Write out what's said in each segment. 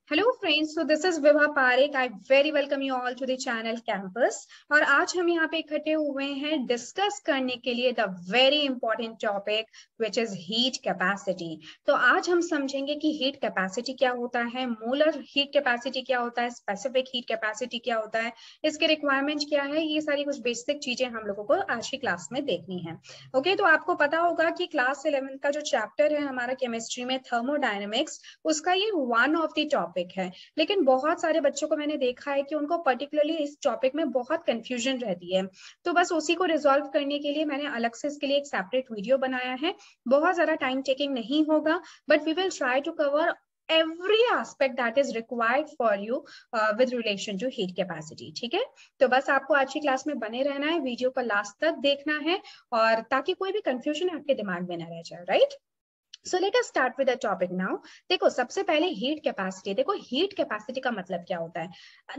Hello friends, so this is Vibha Parekh. I very welcome you all to the channel campus. और आज हम यहाँ पे इकट्ठे हुए हैं डिस्कस करने के लिए the very important topic which is heat capacity. तो आज हम समझेंगे कि हीट कैपेसिटी क्या होता है, मोलर हीट कैपेसिटी क्या होता है, स्पेसिफिक हीट कैपेसिटी क्या होता है, इसके रिक्वायरमेंट क्या है। ये सारी कुछ बेसिक चीजें हम लोगों को आज की क्लास में देखनी है। ओके, तो आपको पता होगा कि क्लास 11 का जो चैप्टर है हमारा केमिस्ट्री में थर्मोडायनेमिक्स, उसका ये वन ऑफ द टॉपिक है। लेकिन बहुत सारे बच्चों को मैंने देखा है कि उनको पर्टिकुलरली इस टॉपिक में बहुत कंफ्यूजन रहती है। तो बस उसी को रिजॉल्व करने के लिए मैंने अलग से इसके लिए एक सेपरेट वीडियो बनाया है। बहुत ज्यादा टाइम टेकिंग नहीं होगा, but we will try to cover every aspect that is required for you with relation to heat capacity। ठीक है, तो बस आपको आज की क्लास में बने रहना है, वीडियो को लास्ट तक देखना है, और ताकि कोई भी कंफ्यूजन आपके दिमाग में ना रह जाए। Right, so let us start with the topic now. देखो, सबसे पहले हीट कैपेसिटी। देखो, हीट कैपेसिटी का मतलब क्या होता है,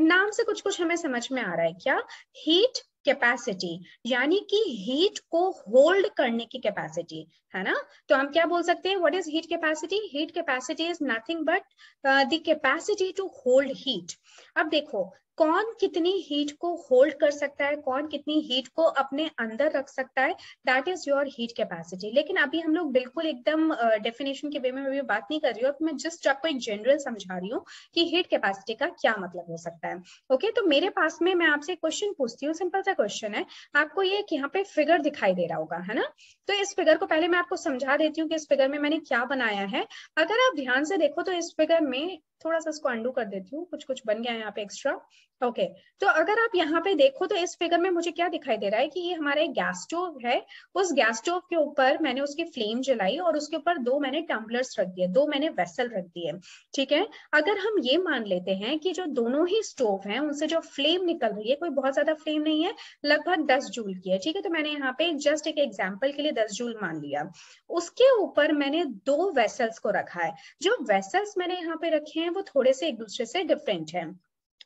नाम से कुछ कुछ हमें समझ में आ रहा है क्या। हीट कैपेसिटी यानी कि हीट को होल्ड करने की कैपेसिटी है ना। तो हम क्या बोल सकते हैं, what is heat capacity? Heat capacity is nothing but the capacity to hold heat. अब देखो, कौन कितनी हीट को होल्ड कर सकता है, कौन कितनी हीट को अपने अंदर रख सकता है, that is your heat capacity. लेकिन अभी हम लोग बिल्कुल एकदम डेफिनेशन के वे में अभी बात नहीं कर रही हूँ। मैं जस्ट आपको एक जनरल समझा रही हूँ कि हीट कैपेसिटी का क्या मतलब हो सकता है। ओके, तो मेरे पास में मैं आपसे क्वेश्चन पूछती हूँ, सिंपल सा क्वेश्चन है। आपको ये यहाँ पे फिगर दिखाई दे रहा होगा, है ना। तो इस फिगर को पहले मैं आपको समझा देती हूँ कि इस फिगर में मैंने क्या बनाया है। अगर आप ध्यान से देखो तो इस फिगर में, थोड़ा सा इसको अंडू कर देती हूँ, कुछ कुछ बन गया है यहाँ पे एक्स्ट्रा। ओके, तो अगर आप यहाँ पे देखो तो इस फिगर में मुझे क्या दिखाई दे रहा है कि ये हमारा एक गैस स्टोव है। उस गैस स्टोव के ऊपर मैंने उसकी फ्लेम जलाई और उसके ऊपर दो मैंने टम्बलर्स रख दिए, दो मैंने वेसल रख दिए। ठीक है, अगर हम ये मान लेते हैं कि जो दोनों ही स्टोव हैं उनसे जो फ्लेम निकल रही है, कोई बहुत ज्यादा फ्लेम नहीं है, लगभग 10 जूल की है। ठीक है, तो मैंने यहाँ पे जस्ट एक एग्जाम्पल के लिए 10 जूल मान लिया। उसके ऊपर मैंने दो वेसल्स को रखा है। जो वेसल्स मैंने यहाँ पे रखे हैं वो थोड़े से एक दूसरे से डिफरेंट है।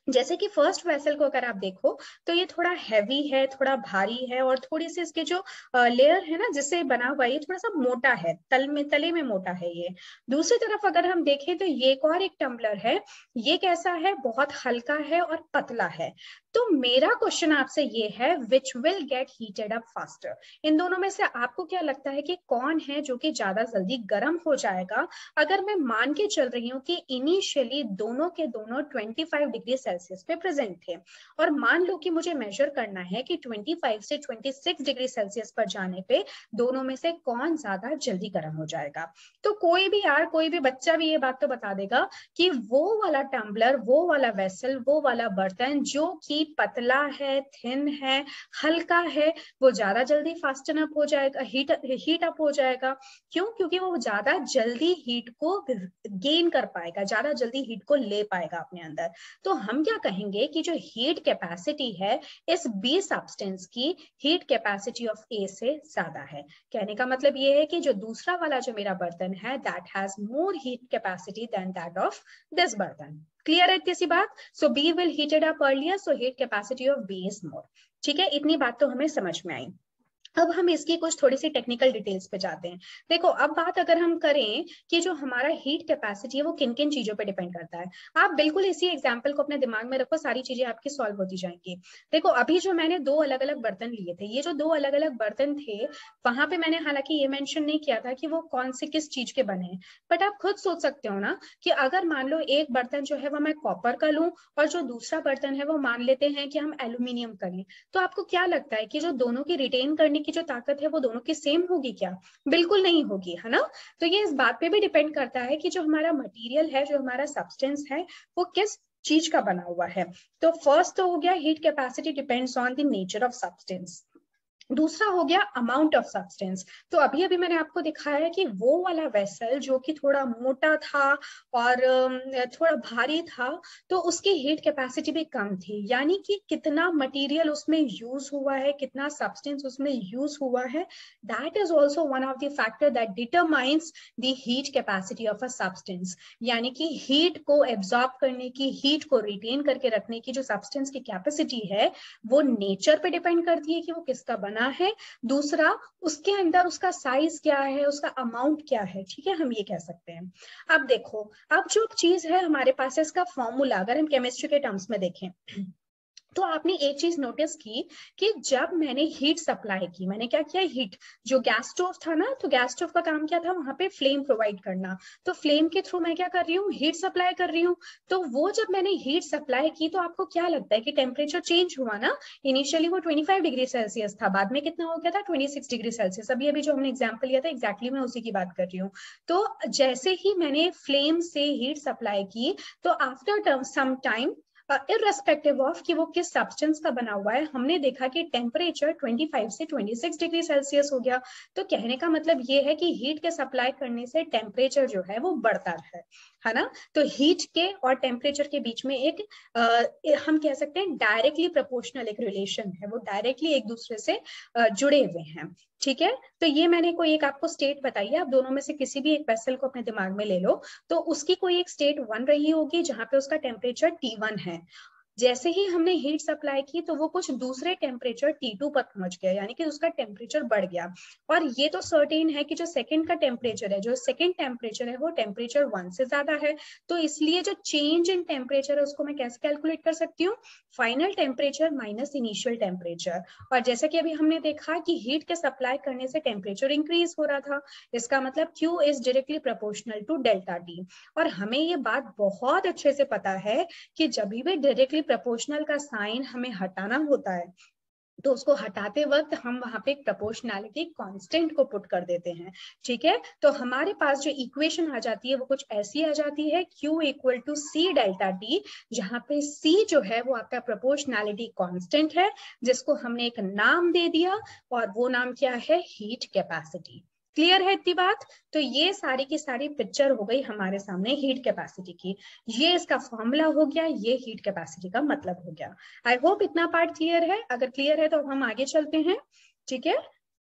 जैसे कि फर्स्ट वेसल को अगर आप देखो तो ये थोड़ा हैवी है, थोड़ा भारी है, और थोड़ी सी इसके जो लेयर है ना जिससे बना हुआ, ये थोड़ा सा मोटा है, तले में मोटा है ये। दूसरी तरफ अगर हम देखें तो ये एक और एक टम्बलर है। ये कैसा है, बहुत हल्का है और पतला है। तो मेरा क्वेश्चन आपसे ये है, which will get heated up faster. इन दोनों में से आपको क्या लगता है कि कौन है जो कि ज्यादा जल्दी गर्म हो जाएगा? अगर मैं मान के चल रही हूँ कि इनिशियली दोनों के दोनों 25 डिग्री सेल्सियस पे प्रेजेंट थे, और मान लो कि मुझे मेजर करना है कि 25 से 26 डिग्री सेल्सियस पर जाने पे दोनों में से कौन ज्यादा जल्दी गर्म हो जाएगा। तो कोई भी यार, कोई भी बच्चा भी ये बात तो बता देगा कि वो वाला टम्बलर, वो वाला वेसल, वो वाला बर्तन जो कि पतला है, थिन है, हल्का है, वो ज्यादा जल्दी फास्टन अप हो जाएगा, हीट अप हो जाएगा। क्यों? क्योंकि वो ज्यादा जल्दी हीट को गेन कर पाएगा, ज्यादा जल्दी हीट को ले पाएगा अपने अंदर। तो हम क्या कहेंगे कि जो हीट कैपेसिटी है इस बी सब्सटेंस की, हीट कैपेसिटी ऑफ ए से ज्यादा है। कहने का मतलब ये है कि जो दूसरा वाला जो मेरा बर्तन है, that has more heat capacity than that of this बर्तन। क्लियर है इतनी सी बात? So B will heated up earlier, so heat capacity of B is more. ठीक है, इतनी बात तो हमें समझ में आई। अब हम इसकी कुछ थोड़ी सी टेक्निकल डिटेल्स पे जाते हैं। देखो, अब बात अगर हम करें कि जो हमारा हीट कैपेसिटी है वो किन किन चीजों पे डिपेंड करता है, आप बिल्कुल इसी एग्जांपल को अपने दिमाग में रखो, सारी चीजें आपकी सॉल्व होती जाएंगी। देखो, अभी जो मैंने दो अलग अलग बर्तन लिए थे, ये जो दो अलग अलग बर्तन थे, वहां पे मैंने हालांकि ये मेंशन नहीं किया था कि वो कौन से किस चीज के बने हैं। बट आप खुद सोच सकते हो ना कि अगर मान लो एक बर्तन जो है वो मैं कॉपर का लूं, और जो दूसरा बर्तन है वो मान लेते हैं कि हम एल्यूमिनियम का लें, तो आपको क्या लगता है कि जो दोनों की रिटेन करने की जो ताकत है वो दोनों की सेम होगी क्या? बिल्कुल नहीं होगी, है ना। तो ये इस बात पे भी डिपेंड करता है कि जो हमारा मटेरियल है, जो हमारा सब्सटेंस है, वो किस चीज का बना हुआ है। तो फर्स्ट तो हो गया, heat capacity depends on the nature of substance. दूसरा हो गया अमाउंट ऑफ सब्सटेंस। तो अभी अभी मैंने आपको दिखाया है कि वो वाला वेसल जो कि थोड़ा मोटा था और थोड़ा भारी था, तो उसकी हीट कैपेसिटी भी कम थी। यानी कि कितना मटेरियल उसमें यूज हुआ है, कितना सब्सटेंस उसमें यूज हुआ है, that is also one of the factor that determines the heat capacity of a substance. यानी कि हीट को एब्जॉर्ब करने की, हीट को रिटेन करके रखने की जो सब्सटेंस की कैपेसिटी है, वो नेचर पे डिपेंड करती है कि वो किसका बना बढ़ना है, दूसरा उसके अंदर उसका साइज क्या है, उसका अमाउंट क्या है, ठीक है, हम ये कह सकते हैं। अब देखो, अब जो चीज है हमारे पास है इसका फॉर्मूला, अगर हम केमिस्ट्री के टर्म्स में देखें तो आपने एक चीज नोटिस की कि जब मैंने हीट सप्लाई की, मैंने क्या किया, हीट, जो गैस स्टोव था ना, तो गैस स्टोव का काम क्या था, वहां पे फ्लेम प्रोवाइड करना, तो फ्लेम के थ्रू मैं क्या कर रही हूँ, हीट सप्लाई कर रही हूँ। तो वो जब मैंने हीट सप्लाई की तो आपको क्या लगता है कि टेम्परेचर चेंज हुआ ना, इनिशियली वो 25 डिग्री सेल्सियस था, बाद में कितना हो गया था, 26 डिग्री सेल्सियस। अभी अभी जो हमने एग्जाम्पल लिया था एग्जैक्टली मैं उसी की बात कर रही हूँ। तो जैसे ही मैंने फ्लेम से हीट सप्लाई की, तो after some time, irrespective of कि वो किस सब्सटेंस का बना हुआ है, हमने देखा कि टेम्परेचर 25 से 26 डिग्री सेल्सियस हो गया। तो कहने का मतलब ये है कि हीट के सप्लाई करने से टेम्परेचर जो है वो बढ़ता है ना। तो हीट के और टेम्परेचर के बीच में एक हम कह सकते हैं डायरेक्टली प्रोपोर्शनल एक रिलेशन है, वो डायरेक्टली एक दूसरे से जुड़े हुए हैं, ठीक है। तो ये मैंने कोई एक आपको स्टेट बताई है, आप दोनों में से किसी भी एक वेसल को अपने दिमाग में ले लो, तो उसकी कोई एक स्टेट 1 रही होगी जहां पे उसका टेम्परेचर T1 है। जैसे ही हमने हीट सप्लाई की तो वो कुछ दूसरे टेम्परेचर T2 पर पहुंच गया, यानी कि उसका टेम्परेचर बढ़ गया। और ये तो सर्टेन है कि जो सेकंड का टेम्परेचर है, जो सेकंड टेम्परेचर है वो टेम्परेचर 1 से ज्यादा है। तो इसलिए जो चेंज इन टेम्परेचर है उसको मैं कैसे कैलकुलेट कर सकती हूँ, final temperature minus initial temperature. और जैसे कि अभी हमने देखा कि हीट के सप्लाई करने से टेम्परेचर इंक्रीज हो रहा था, इसका मतलब Q is directly proportional to delta T। और हमें ये बात बहुत अच्छे से पता है कि जब भी डायरेक्टली प्रोपोर्शनल का साइन हमें हटाना होता है तो उसको हटाते वक्त हम वहां पे एक प्रोपोर्शनैलिटी कांस्टेंट को पुट कर देते हैं, ठीक है। तो हमारे पास जो इक्वेशन आ जाती है वो कुछ ऐसी आ जाती है, Q equal to C delta T, जहां पे C जो है वो आपका प्रोपोर्शनैलिटी कांस्टेंट है, जिसको हमने एक नाम दे दिया, और वो नाम क्या है, हीट कैपेसिटी। क्लियर है इतनी बात। तो ये सारी की सारी पिक्चर हो गई हमारे सामने हीट कैपेसिटी की, ये इसका फॉर्मूला हो गया, ये हीट कैपेसिटी का मतलब हो गया। आई होप इतना पार्ट क्लियर है, अगर क्लियर है तो हम आगे चलते हैं, ठीक है।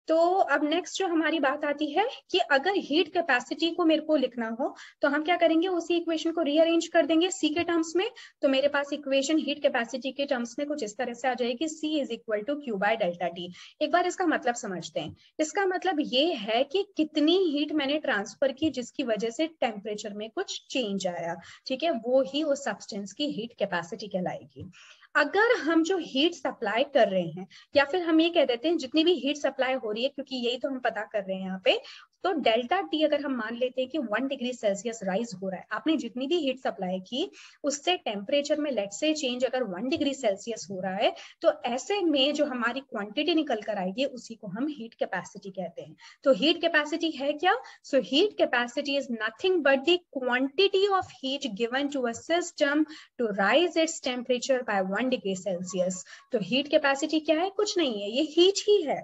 तो अब नेक्स्ट जो हमारी बात आती है कि अगर हीट कैपेसिटी को मेरे को लिखना हो तो हम क्या करेंगे, उसी इक्वेशन को रीअरेंज कर देंगे सी के टर्म्स में। तो मेरे पास इक्वेशन हीट कैपेसिटी के टर्म्स में कुछ इस तरह से आ जाएगी, C is equal to Q by delta T। एक बार इसका मतलब समझते हैं। इसका मतलब ये है कि कितनी हीट मैंने ट्रांसफर की जिसकी वजह से टेम्परेचर में कुछ चेंज आया, ठीक है, वो ही उस सब्सटेंस की हीट कैपेसिटी कहलाएगी। अगर हम जो हीट सप्लाई कर रहे हैं, या फिर हम ये कह देते हैं जितनी भी हीट सप्लाई हो रही है, क्योंकि यही तो हम पता कर रहे हैं यहाँ पे, तो डेल्टा T अगर हम मान लेते हैं कि 1 डिग्री सेल्सियस राइज हो रहा है, आपने जितनी भी हीट सप्लाई की उससे टेम्परेचर में लेट से चेंज अगर 1 डिग्री सेल्सियस हो रहा है, तो ऐसे में जो हमारी क्वांटिटी निकल कर आएगी उसी को हम हीट कैपेसिटी कहते हैं। तो हीट कैपेसिटी है क्या, so heat capacity is nothing but the quantity of heat given to a system to raise its temperature by 1 degree Celsius. तो हीट कैपेसिटी क्या है, कुछ नहीं है, ये हीट ही है,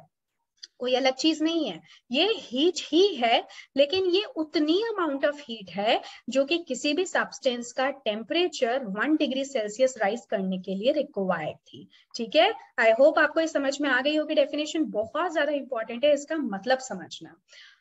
कोई अलग चीज नहीं है, ये हीट ही है। लेकिन ये उतनी अमाउंट ऑफ हीट है जो कि किसी भी सब्सटेंस का टेम्परेचर 1 डिग्री सेल्सियस राइज करने के लिए रिक्वायर्ड थी, ठीक है। आई होप आपको ये समझ में आ गई होगी, डेफिनेशन बहुत ज्यादा इंपॉर्टेंट है, इसका मतलब समझना।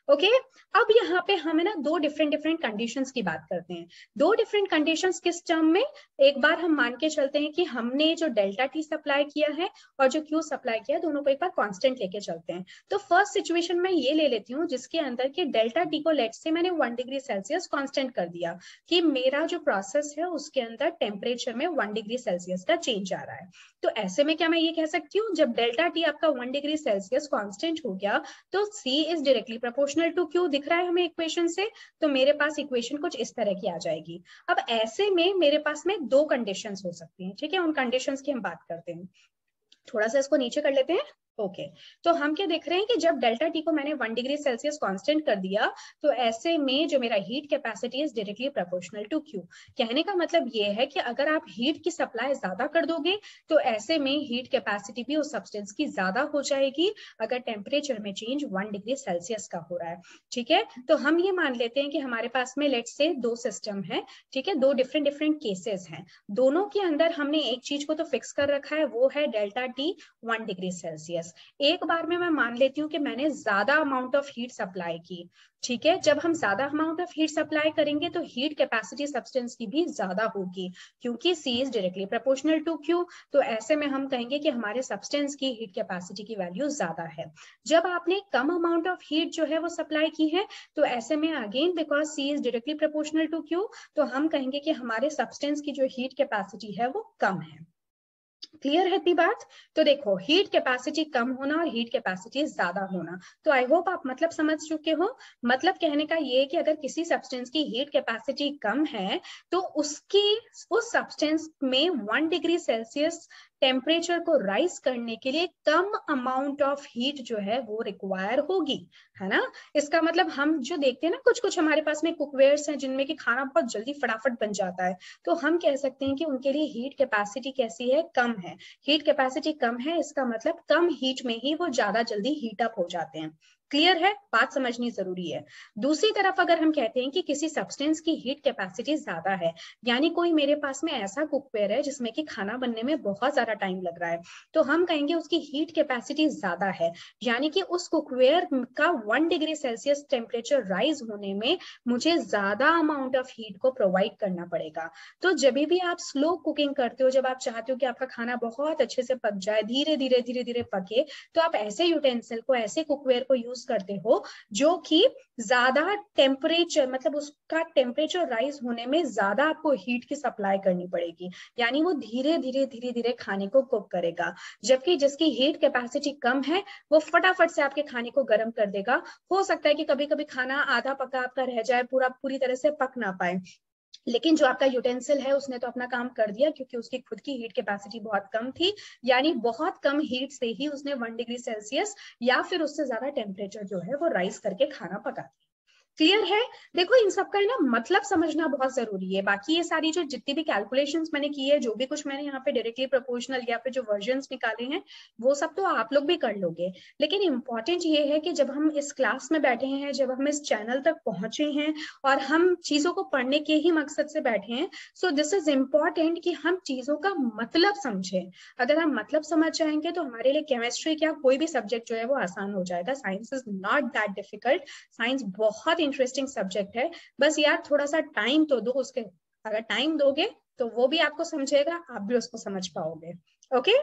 ओके अब यहाँ पे हमें ना दो डिफरेंट कंडीशंस की बात करते हैं। दो डिफरेंट कंडीशंस किस टर्म में, एक बार हम मान के चलते हैं कि हमने जो डेल्टा T सप्लाई किया है और जो Q सप्लाई किया है, दोनों को एक बार कांस्टेंट लेके चलते हैं। तो फर्स्ट सिचुएशन में ये ले लेती हूँ जिसके अंदर कि डेल्टा T को लेट से मैंने 1 डिग्री सेल्सियस कांस्टेंट कर दिया, कि मेरा जो प्रोसेस है उसके अंदर टेम्परेचर में 1 डिग्री सेल्सियस का चेंज आ रहा है। तो ऐसे में क्या मैं ये कह सकती हूँ, जब डेल्टा T आपका 1 डिग्री सेल्सियस कांस्टेंट हो गया तो C is directly proportional to Q, दिख रहा है हमें इक्वेशन से। तो मेरे पास इक्वेशन कुछ इस तरह की आ जाएगी। अब ऐसे में मेरे पास में दो कंडीशंस हो सकती हैं, ठीक है, उन कंडीशंस की हम बात करते हैं। थोड़ा सा इसको नीचे कर लेते हैं। ओके तो हम क्या देख रहे हैं कि जब डेल्टा T को मैंने 1 डिग्री सेल्सियस कांस्टेंट कर दिया, तो ऐसे में जो मेरा heat capacity is directly proportional to Q। कहने का मतलब ये है कि अगर आप हीट की सप्लाई ज्यादा कर दोगे तो ऐसे में हीट कैपेसिटी भी उस सब्सटेंस की ज्यादा हो जाएगी, अगर टेम्परेचर में चेंज 1 डिग्री सेल्सियस का हो रहा है, ठीक है। तो हम ये मान लेते हैं कि हमारे पास में लेट से दो सिस्टम है, ठीक है, दो डिफरेंट केसेस हैं, दोनों के अंदर हमने एक चीज को तो फिक्स कर रखा है, वो है delta T 1 degree Celsius. Celsius. एक बार में मैं मान लेती हूँ कि मैंने ज्यादा अमाउंट ऑफ हीट सप्लाई की, ठीक है। जब हम ज्यादा अमाउंट ऑफ हीट सप्लाई करेंगे तो हीट कैपेसिटी सब्सटेंस की भी ज्यादा होगी, क्योंकि C is directly proportional to Q। तो ऐसे में हम कहेंगे कि हमारे सब्सटेंस की हीट कैपेसिटी की वैल्यू ज्यादा है। जब आपने कम अमाउंट ऑफ हीट जो है वो सप्लाई की है, तो ऐसे में again because C is directly proportional to Q, तो हम कहेंगे कि हमारे सब्सटेंस की जो हीट कैपेसिटी है वो कम है। क्लियर है इतनी बात? तो देखो, हीट कैपेसिटी कम होना और हीट कैपेसिटी ज्यादा होना, तो आई होप आप मतलब समझ चुके हो। मतलब कहने का ये कि अगर किसी सब्सटेंस की हीट कैपेसिटी कम है तो उस सब्सटेंस में 1 डिग्री सेल्सियस टेम्परेचर को राइज करने के लिए कम अमाउंट ऑफ हीट जो है वो रिक्वायर होगी, है ना। इसका मतलब हम जो देखते हैं ना, कुछ कुछ हमारे पास में कुकवेयर्स हैं जिनमें कि खाना बहुत जल्दी फटाफट बन जाता है, तो हम कह सकते हैं कि उनके लिए हीट कैपेसिटी कैसी है, कम है। हीट कैपेसिटी कम है, इसका मतलब कम हीट में ही वो ज्यादा जल्दी हीट अप हो जाते हैं। क्लियर है? बात समझनी जरूरी है। दूसरी तरफ अगर हम कहते हैं कि किसी सब्सटेंस की हीट कैपेसिटी ज्यादा है, यानी कोई मेरे पास में ऐसा कुकवेयर है जिसमें कि खाना बनने में बहुत ज्यादा टाइम लग रहा है, तो हम कहेंगे उसकी हीट कैपेसिटी ज्यादा है, यानी कि उस कुकवेयर का 1 डिग्री सेल्सियस टेम्परेचर राइज होने में मुझे ज्यादा अमाउंट ऑफ हीट को प्रोवाइड करना पड़ेगा। तो जब भी आप स्लो कुकिंग करते हो, जब आप चाहते हो कि आपका खाना बहुत अच्छे से पक जाए, धीरे धीरे धीरे धीरे पके, तो आप ऐसे यूटेंसिल को, ऐसे कुकवेयर को यूज करते हो जो कि ज्यादा टेम्परेचर, मतलब उसका टेम्परेचर राइज होने में ज्यादा आपको हीट की सप्लाई करनी पड़ेगी, यानी वो धीरे धीरे धीरे धीरे खाने को कुक करेगा। जबकि जिसकी हीट कैपेसिटी कम है वो फटाफट से आपके खाने को गर्म कर देगा। हो सकता है कि कभी कभी खाना आधा पका आपका रह जाए, पूरी तरह से पक ना पाए, लेकिन जो आपका यूटेंसिल है उसने तो अपना काम कर दिया, क्योंकि उसकी खुद की हीट कैपेसिटी बहुत कम थी, यानी बहुत कम हीट से ही उसने 1 डिग्री सेल्सियस या फिर उससे ज्यादा टेम्परेचर जो है वो राइज करके खाना पका दिया। क्लियर है? देखो, इन सब का ना मतलब समझना बहुत जरूरी है। बाकी ये सारी जो जितनी भी कैलकुलेशंस मैंने की है, जो भी कुछ मैंने यहाँ पे डायरेक्टली प्रोपोर्शनल या फिर जो वर्जन्स निकाले हैं, वो सब तो आप लोग भी कर लोगे। लेकिन इंपॉर्टेंट ये है कि जब हम इस क्लास में बैठे हैं, जब हम इस चैनल तक पहुंचे हैं और हम चीजों को पढ़ने के ही मकसद से बैठे हैं, सो दिस इज इम्पॉर्टेंट कि हम चीजों का मतलब समझें। अगर हम मतलब समझ जाएंगे तो हमारे लिए केमिस्ट्री क्या, कोई भी सब्जेक्ट जो है वो आसान हो जाएगा। Science is not that difficult, science बहुत इंटरेस्टिंग सब्जेक्ट है। बस यार थोड़ा सा टाइम तो दो उसके, अगर टाइम दोगे तो वो भी आपको समझेगा, आप भी उसको समझ पाओगे। ओके,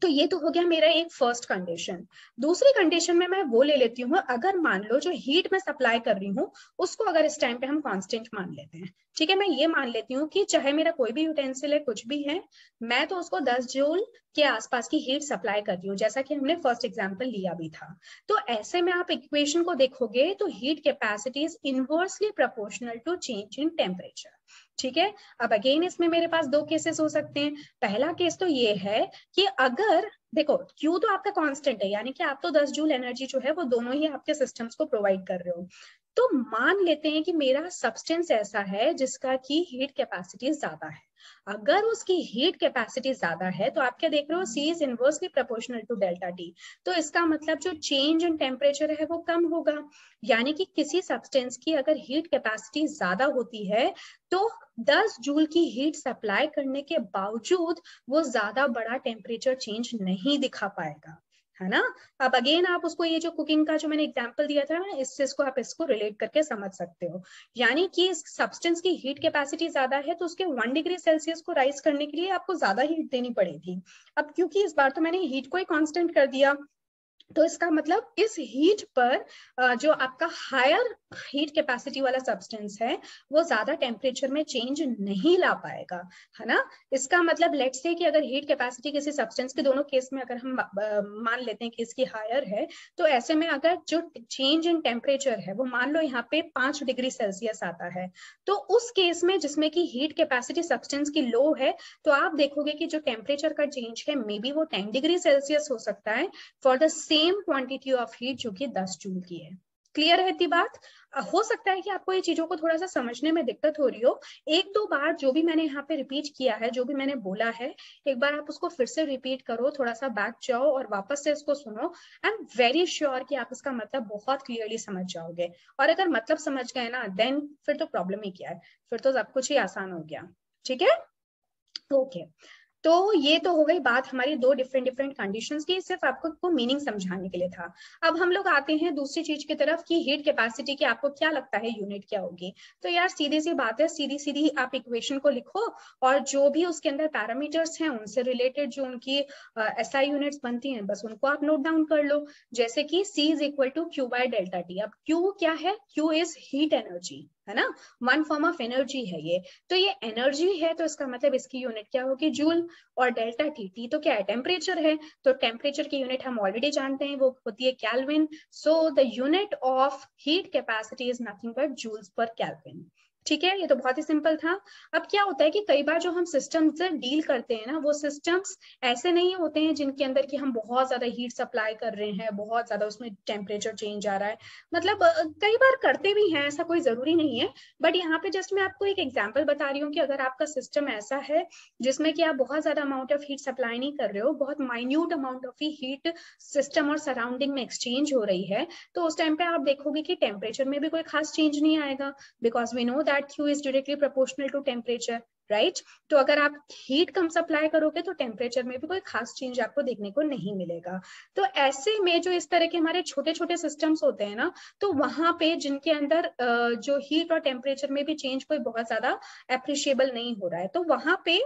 तो ये तो हो गया मेरा एक फर्स्ट कंडीशन। दूसरी कंडीशन में मैं वो ले लेती हूँ, अगर मान लो जो हीट मैं सप्लाई कर रही हूँ उसको अगर इस टाइम पे हम कांस्टेंट मान लेते हैं, ठीक है। मैं ये मान लेती हूँ कि चाहे मेरा कोई भी यूटेंसिल है, कुछ भी है, मैं तो उसको 10 जूल के आसपास की हीट सप्लाई कर रही हूँ, जैसा कि हमने फर्स्ट एग्जाम्पल लिया भी था। तो ऐसे में आप इक्वेशन को देखोगे तो heat capacity is inversely proportional to change in temperature, ठीक है। अब अगेन इसमें मेरे पास दो केसेस हो सकते हैं। पहला केस तो ये है कि अगर देखो Q तो आपका कांस्टेंट है, यानी कि आप तो 10 जूल एनर्जी जो है वो दोनों ही आपके सिस्टम्स को प्रोवाइड कर रहे हो। तो मान लेते हैं कि मेरा सब्सटेंस ऐसा है जिसका की हीट कैपेसिटी ज्यादा है। अगर उसकी हीट कैपेसिटी ज्यादा है तो आप क्या देख रहे हो, C is inversely proportional to delta T। तो इसका मतलब जो चेंज इन टेम्परेचर है वो कम होगा, यानी कि किसी सब्सटेंस की अगर हीट कैपेसिटी ज्यादा होती है तो 10 जूल की हीट सप्लाई करने के बावजूद वो ज्यादा बड़ा टेम्परेचर चेंज नहीं दिखा पाएगा, है ना। अब अगेन आप उसको, ये जो कुकिंग का जो मैंने एग्जांपल दिया था ना, इसको आप इसको रिलेट करके समझ सकते हो। यानी कि इस सब्सटेंस की हीट कैपेसिटी ज्यादा है तो उसके 1 डिग्री सेल्सियस को राइज करने के लिए आपको ज्यादा हीट देनी पड़ेगी। अब क्योंकि इस बार तो मैंने हीट को ही कांस्टेंट कर दिया, तो इसका मतलब इस हीट पर जो आपका हायर हीट कैपेसिटी वाला सब्सटेंस है वो ज्यादा टेम्परेचर में चेंज नहीं ला पाएगा, है ना। इसका मतलब लेट्स से कि अगर हीट कैपेसिटी किसी सब्सटेंस के, दोनों केस में अगर हम मान लेते हैं कि इसकी हायर है, तो ऐसे में अगर जो चेंज इन टेम्परेचर है वो मान लो यहाँ पे 5 डिग्री सेल्सियस आता है, तो उस केस में जिसमें की हीट कैपेसिटी सब्सटेंस की लो है, तो आप देखोगे कि जो टेम्परेचर का चेंज है मे बी वो 10 डिग्री सेल्सियस हो सकता है for the same quantity of heat जो कि 10 जूल की है। क्लियर है इतनी बात? हो सकता है कि आपको ये चीजों को थोड़ा सा समझने में दिक्कत हो रही हो। एक दो बार जो भी मैंने यहाँ पे रिपीट किया है, जो भी मैंने बोला है, एक बार आप उसको फिर से रिपीट करो, थोड़ा सा बैक जाओ और वापस से इसको सुनो। आई एम वेरी श्योर कि आप इसका मतलब बहुत क्लियरली समझ जाओगे। और अगर मतलब समझ गए ना, देन फिर तो प्रॉब्लम ही क्या है, फिर तो सब कुछ ही आसान हो गया। ठीक है, ओके। तो ये तो हो गई बात हमारी दो डिफरेंट कंडीशंस की, सिर्फ आपको मीनिंग समझाने के लिए था। अब हम लोग आते हैं दूसरी चीज की तरफ कि हीट कैपेसिटी की आपको क्या लगता है यूनिट क्या होगी। तो यार सीधी सी बात है, सीधी सीधी आप इक्वेशन को लिखो और जो भी उसके अंदर पैरामीटर्स हैं उनसे रिलेटेड जो उनकी एसआई यूनिट्स बनती हैं बस उनको आप नोट डाउन कर लो। जैसे कि C is equal to Q by delta T. अब Q क्या है? Q इज हीट एनर्जी, है ना, वन फॉर्म ऑफ एनर्जी है ये। तो ये एनर्जी है तो इसका मतलब इसकी यूनिट क्या होगी? जूल। और डेल्टा टी, टी तो क्या है? टेम्परेचर है। तो टेम्परेचर की यूनिट हम ऑलरेडी जानते हैं, वो होती है kelvin. So the unit of heat capacity is nothing but joules per kelvin. ठीक है, ये तो बहुत ही सिंपल था। अब क्या होता है कि कई बार जो हम सिस्टम से डील करते हैं ना, वो सिस्टम्स ऐसे नहीं होते हैं जिनके अंदर कि हम बहुत ज्यादा हीट सप्लाई कर रहे हैं, बहुत ज्यादा उसमें टेम्परेचर चेंज आ रहा है। मतलब कई बार करते भी हैं, ऐसा कोई जरूरी नहीं है। बट यहाँ पे जस्ट मैं आपको एक एग्जांपल बता रही हूँ कि अगर आपका सिस्टम ऐसा है जिसमें कि आप बहुत ज्यादा अमाउंट ऑफ हीट सप्लाई नहीं कर रहे हो, बहुत minute amount of heat system और सराउंडिंग में एक्सचेंज हो रही है, तो उस टाइम पे आप देखोगे कि टेम्परेचर में भी कोई खास चेंज नहीं आएगा, because we know that Q is directly proportional to temperature, right. तो अगर आप हीट कम सप्लाई करोगे तो टेम्परेचर में भी कोई खास चेंज आपको देखने को नहीं मिलेगा। तो ऐसे में जो इस तरह के हमारे छोटे छोटे सिस्टम्स होते हैं ना, तो वहां पे जिनके अंदर जो हीट और टेम्परेचर में भी चेंज कोई बहुत ज्यादा अप्रिशिएबल नहीं हो रहा है, तो वहां पे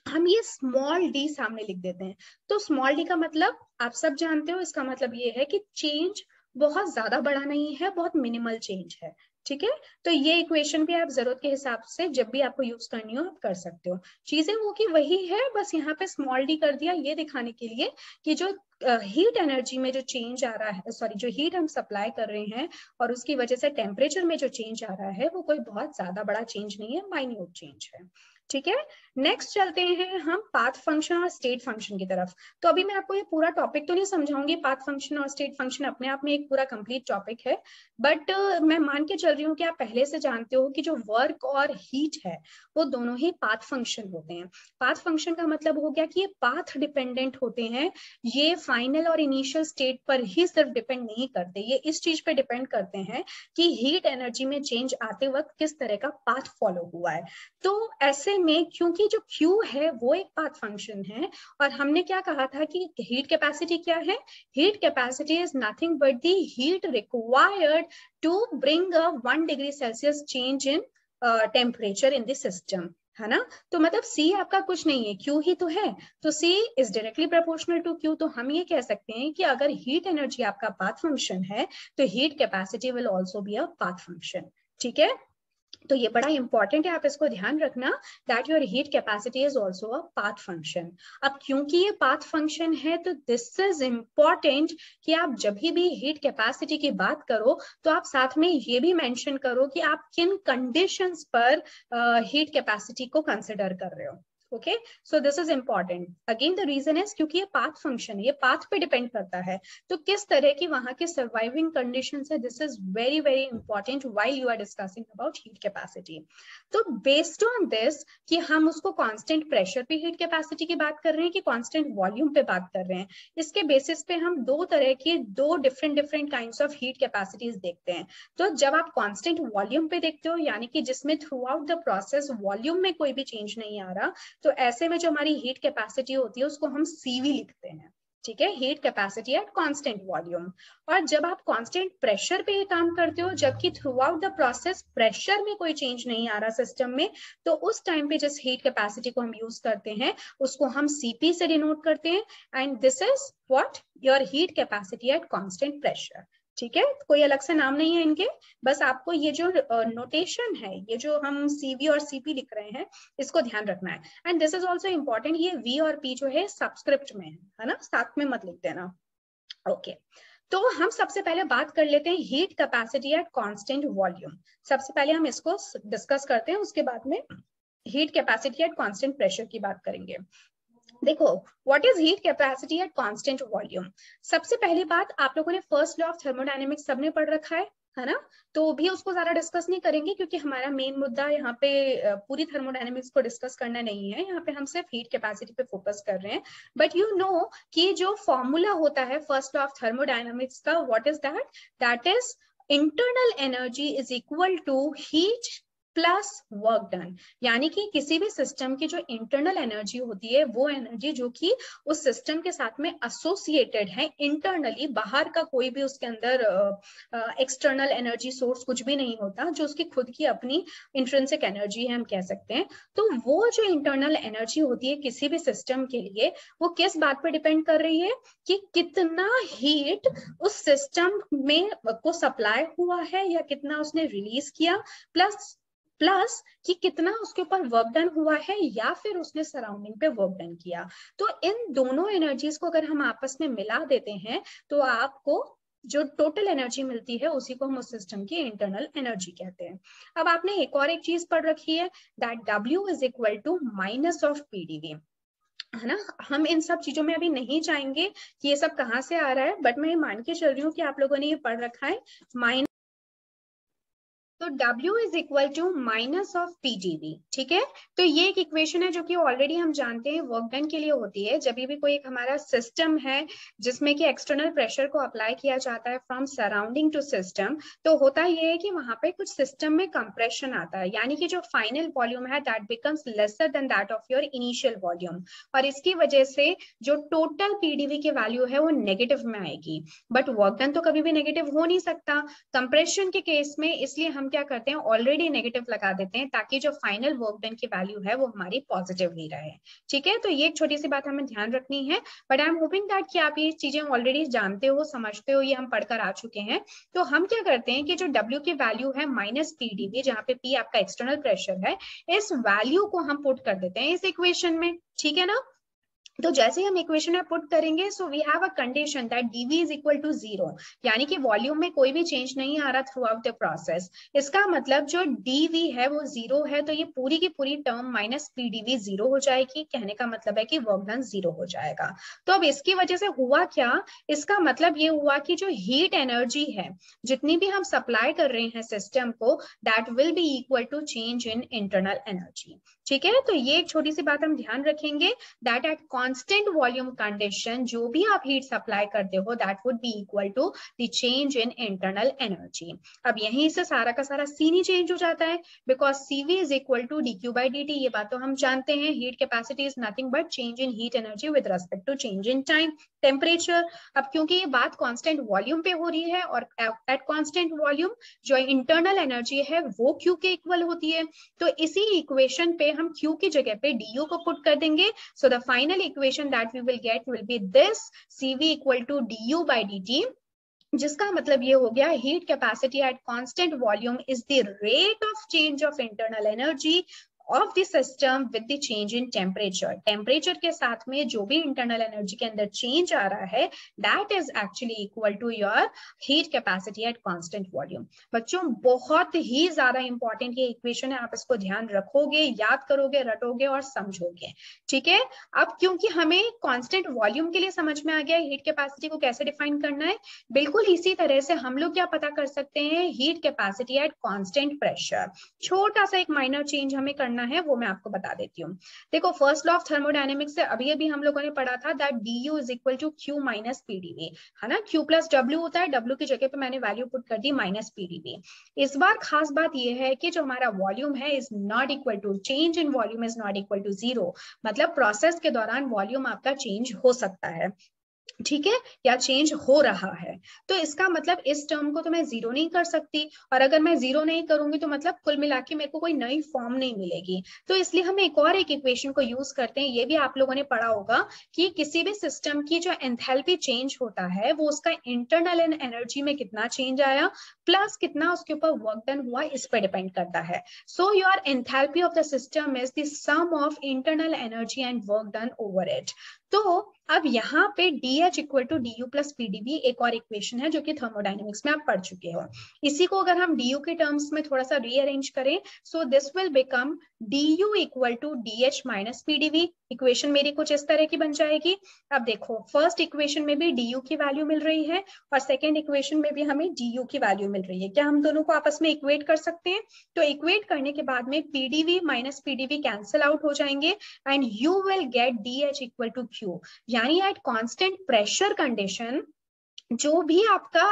हम ये स्मॉल डी सामने लिख देते हैं। तो स्मॉल डी का मतलब आप सब जानते हो, इसका मतलब ये है कि चेंज बहुत ज्यादा बड़ा नहीं है, बहुत मिनिमल चेंज है। ठीक है, तो ये इक्वेशन भी आप जरूरत के हिसाब से जब भी आपको यूज करनी हो आप कर सकते हो। चीजें वो की वही है, बस यहाँ पे स्मॉल डी कर दिया ये दिखाने के लिए कि जो हीट एनर्जी में जो चेंज आ रहा है, सॉरी जो हीट हम सप्लाई कर रहे हैं और उसकी वजह से टेम्परेचर में जो चेंज आ रहा है वो कोई बहुत ज्यादा बड़ा चेंज नहीं है, माइन्यूट चेंज है। ठीक है, नेक्स्ट चलते हैं हम पाथ फंक्शन और स्टेट फंक्शन की तरफ। तो अभी मैं आपको ये पूरा टॉपिक तो नहीं समझाऊंगी, पाथ फंक्शन और स्टेट फंक्शन अपने आप में एक पूरा कंप्लीट टॉपिक है। बट मैं मान के चल रही हूँ कि आप पहले से जानते हो कि जो वर्क और हीट है वो दोनों ही पाथ फंक्शन होते हैं। पाथ फंक्शन का मतलब हो गया कि ये पाथ डिपेंडेंट होते हैं, ये फाइनल और इनिशियल स्टेट पर ही सिर्फ डिपेंड नहीं करते, ये इस चीज पे डिपेंड करते हैं कि हीट एनर्जी में चेंज आते वक्त किस तरह का पाथ फॉलो हुआ है। तो ऐसे में क्योंकि जो Q है वो एक पाथ फंक्शन है, और हमने क्या कहा था कि हीट कैपेसिटी क्या है? Heat capacity is nothing but the heat required to bring a 1 degree Celsius change in temperature in the system, है ना। तो मतलब C आपका कुछ नहीं है, Q ही तो है। तो C is directly proportional to Q। तो हम ये कह सकते हैं कि अगर हीट एनर्जी आपका पाथ फंक्शन है तो heat capacity will also be a path function. ठीक है, तो ये बड़ा इंपॉर्टेंट है, आप इसको ध्यान रखना that your heat capacity is also a path function. अब क्योंकि ये पाथ फंक्शन है तो दिस इज इंपॉर्टेंट कि आप जब भी हीट कैपेसिटी की बात करो तो आप साथ में ये भी मेंशन करो कि आप किन कंडीशंस पर हीट कैपेसिटी को कंसिडर कर रहे हो। Okay, so this is important. Again the reason is क्योंकि ये पाथ फंक्शन है, ये पाथ पे डिपेंड करता है, तो किस तरह की वहां की सर्वाइविंग कंडीशंस है, this is very very important while you are discussing about heat capacity. तो बेस्ड ऑन दिस कि हम उसको कांस्टेंट प्रेशर पे हीट कैपेसिटी की बात कर रहे हैं कि कांस्टेंट वॉल्यूम पे बात कर रहे हैं, इसके बेसिस पे हम दो तरह की दो different kinds of heat capacities देखते हैं। तो जब आप कांस्टेंट वॉल्यूम पे देखते हो, यानी कि जिसमें through out the process volume में कोई भी चेंज नहीं आ रहा, तो ऐसे में जो हमारी हीट कैपेसिटी होती है उसको हम CV लिखते हैं। ठीक है, heat capacity at constant volume. और जब आप कांस्टेंट प्रेशर पे काम करते हो, जबकि through out the process pressure में कोई चेंज नहीं आ रहा सिस्टम में, तो उस टाइम पे जिस हीट कैपेसिटी को हम यूज करते हैं उसको हम CP से डिनोट करते हैं, and this is what your heat capacity at constant pressure. ठीक है, कोई अलग से नाम नहीं है इनके, बस आपको ये जो नोटेशन है, ये जो हम CV और CP लिख रहे हैं, इसको ध्यान रखना है। And this is also important, ये V और P जो है सब्सक्रिप्ट में है ना, साथ में मत लिख देना। ओके, तो हम सबसे पहले बात कर लेते हैं heat capacity at constant volume. सबसे पहले हम इसको डिस्कस करते हैं, उसके बाद में heat capacity at constant pressure की बात करेंगे। देखो, what is heat capacity at constant volume. सबसे पहली बात, आप लोगों ने फर्स्ट लॉ ऑफ थर्मोडायनेमिक्स सबने पढ़ रखा है ना, तो भी उसको ज्यादा डिस्कस नहीं करेंगे क्योंकि हमारा मेन मुद्दा यहाँ पे पूरी थर्मोडायनेमिक्स को डिस्कस करना नहीं है, यहाँ पे हम सिर्फ हीट कैपेसिटी पे फोकस कर रहे हैं। बट यू नो कि जो फॉर्मूला होता है फर्स्ट लॉ ऑफ थर्मोडायनेमिक्स का, what is that? That is internal energy is equal to heat plus work done, यानी कि किसी भी सिस्टम की जो इंटरनल एनर्जी होती है वो एनर्जी जो कि उस सिस्टम के साथ में एसोसिएटेड है इंटरनली, बाहर का कोई भी उसके अंदर एक्सटर्नल एनर्जी सोर्स कुछ भी नहीं होता, जो उसकी खुद की अपनी इंट्रिंसिक एनर्जी है हम कह सकते हैं। तो वो जो इंटरनल एनर्जी होती है किसी भी सिस्टम के लिए, वो किस बात पर डिपेंड कर रही है कि कितना हीट उस सिस्टम में को सप्लाई हुआ है या कितना उसने रिलीज किया, प्लस कि कितना उसके ऊपर वर्क डन हुआ है या फिर उसने सराउंडिंग पे वर्क डन किया। तो इन दोनों एनर्जीज को अगर हम आपस में मिला देते हैं तो आपको जो टोटल एनर्जी मिलती है उसी को हम उस सिस्टम की इंटरनल एनर्जी कहते हैं। अब आपने एक और एक चीज पढ़ रखी है, that W is equal to minus of PdV, है ना। हम इन सब चीजों में अभी नहीं जाएंगे कि ये सब कहाँ से आ रहा है, बट मैं मान के चल रही हूँ कि आप लोगों ने ये पढ़ रखा है। तो W is equal to minus of PdV, ठीक है। तो ये एक इक्वेशन है जो कि ऑलरेडी हम जानते हैं वर्क डन के लिए होती है। जब भी कोई एक हमारा सिस्टम है जिसमें कि एक्सटर्नल प्रेशर को अप्लाई किया जाता है फ्रॉम सराउंडिंग टू सिस्टम, तो होता ये है कि वहां पे कुछ सिस्टम में कंप्रेशन आता है, यानी कि जो फाइनल वॉल्यूम है that becomes lesser than that of your initial volume, और इसकी वजह से जो टोटल PdV की वैल्यू है वो नेगेटिव में आएगी। बट वर्क डन तो कभी भी नेगेटिव हो नहीं सकता कंप्रेशन के केस में, इसलिए हम क्या करते हैं ऑलरेडी नेगेटिव लगा देते हैं ताकि जो फाइनल वर्क डन की वैल्यू है वो हमारी पॉजिटिव ही रहे, ठीक है। तो ये एक छोटी सी बात हमें ध्यान रखनी है, but I am hoping that कि आप ये चीजें ऑलरेडी जानते हो, समझते हो, ये हम पढ़कर आ चुके हैं। तो हम क्या करते हैं कि जो W की वैल्यू है माइनस PdV, जहाँ पे P आपका एक्सटर्नल प्रेशर है, इस वैल्यू को हम पुट कर देते हैं इस इक्वेशन में, ठीक है ना। तो जैसे हम इक्वेशन में पुट करेंगे, so we have a condition that dV is equal to 0, यानी कि वॉल्यूम में कोई भी चेंज नहीं आ रहा थ्रू आउट द प्रोसेस। इसका मतलब जो dV है वो 0 है, तो ये पूरी की पूरी टर्म माइनस PdV 0 हो जाएगी। कहने का मतलब है कि वर्क डन 0 हो जाएगा। तो अब इसकी वजह से हुआ क्या, इसका मतलब ये हुआ कि जो हीट एनर्जी है जितनी भी हम सप्लाई कर रहे हैं सिस्टम को, that will be equal to change in internal energy, ठीक है। तो ये एक छोटी सी बात हम ध्यान रखेंगे, that at constant volume condition जो भी आप हीट सप्लाई करते हो that would be equal to the change in internal energy. अब यहीं से सारा का सारा सीन ही चेंज हो जाता है, because CV is equal to dQ by dt। ये बात तो हम जानते हैं, heat capacity is nothing but change in heat energy with respect to change in time temperature. अब क्योंकि ये बात कांस्टेंट वॉल्यूम पे हो रही है और एट कांस्टेंट वॉल्यूम जो इंटरनल एनर्जी है वो Q के इक्वल होती है, तो इसी इक्वेशन पे हम Q की जगह पे du को पुट कर देंगे। So the final equation that we will get will be this, CV equal to du by dt, जिसका मतलब ये हो गया heat capacity at constant volume is the rate of change of internal energy of the system with the change in temperature। Temperature के साथ में जो भी इंटरनल एनर्जी के अंदर चेंज आ रहा है that is actually equal to your heat capacity at constant volume. बच्चों बहुत ही ज्यादा इंपॉर्टेंट ये इक्वेशन है, आप इसको ध्यान रखोगे, याद करोगे, रटोगे और समझोगे, ठीक है। अब क्योंकि हमें कांस्टेंट वॉल्यूम के लिए समझ में आ गया हीट कैपेसिटी को कैसे डिफाइन करना है, बिल्कुल इसी तरह से हम लोग क्या पता कर सकते हैं heat capacity at constant pressure. छोटा सा एक माइनर चेंज हमें करना है, वो मैं आपको बता देती हूँ। देखो फर्स्ट लॉ ऑफ थर्मोडायनेमिक्स से अभी अभी हम लोगों ने पढ़ा था that du is equal to Q minus PdV, है ना। Q प्लस W होता है, W की जगह पे मैंने वैल्यू पुट कर दी माइनस PdV। इस बार खास बात यह है कि जो हमारा वॉल्यूम है is not equal to, change in volume is not equal to 0, मतलब प्रोसेस के दौरान वॉल्यूम आपका चेंज हो सकता है, ठीक है, या चेंज हो रहा है। तो इसका मतलब इस टर्म को तो मैं 0 नहीं कर सकती, और अगर मैं 0 नहीं करूंगी तो मतलब कुल मिला के मेरे को कोई नई फॉर्म नहीं मिलेगी। तो इसलिए हम एक और एक इक्वेशन को यूज करते हैं, ये भी आप लोगों ने पढ़ा होगा कि किसी भी सिस्टम की जो एंथैल्पी चेंज होता है वो उसका इंटरनल एनर्जी में कितना चेंज आया प्लस कितना उसके ऊपर वर्क डन हुआ, इस पर डिपेंड करता है। So your enthalpy of the system is the sum of internal energy and work done over it. तो अब यहाँ पे DH equal to DU plus PdV एक और इक्वेशन है जो कि थर्मोडायनेमिक्स में आप पढ़ चुके हो। इसी को अगर हम DU के टर्म्स में थोड़ा सा रीअरेंज करें, so this will become DU equal to DH minus PdV। Equation मेरी कुछ इस तरह की बन जाएगी। अब देखो फर्स्ट इक्वेशन में भी DU की वैल्यू मिल रही है और सेकेंड इक्वेशन में भी हमें DU की वैल्यू मिल रही है। क्या हम दोनों को आपस में इक्वेट कर सकते हैं? तो इक्वेट करने के बाद में PdV minus PdV cancel out हो जाएंगे and you will get DH equal to Q, यानी एट कांस्टेंट प्रेशर कंडीशन जो भी आपका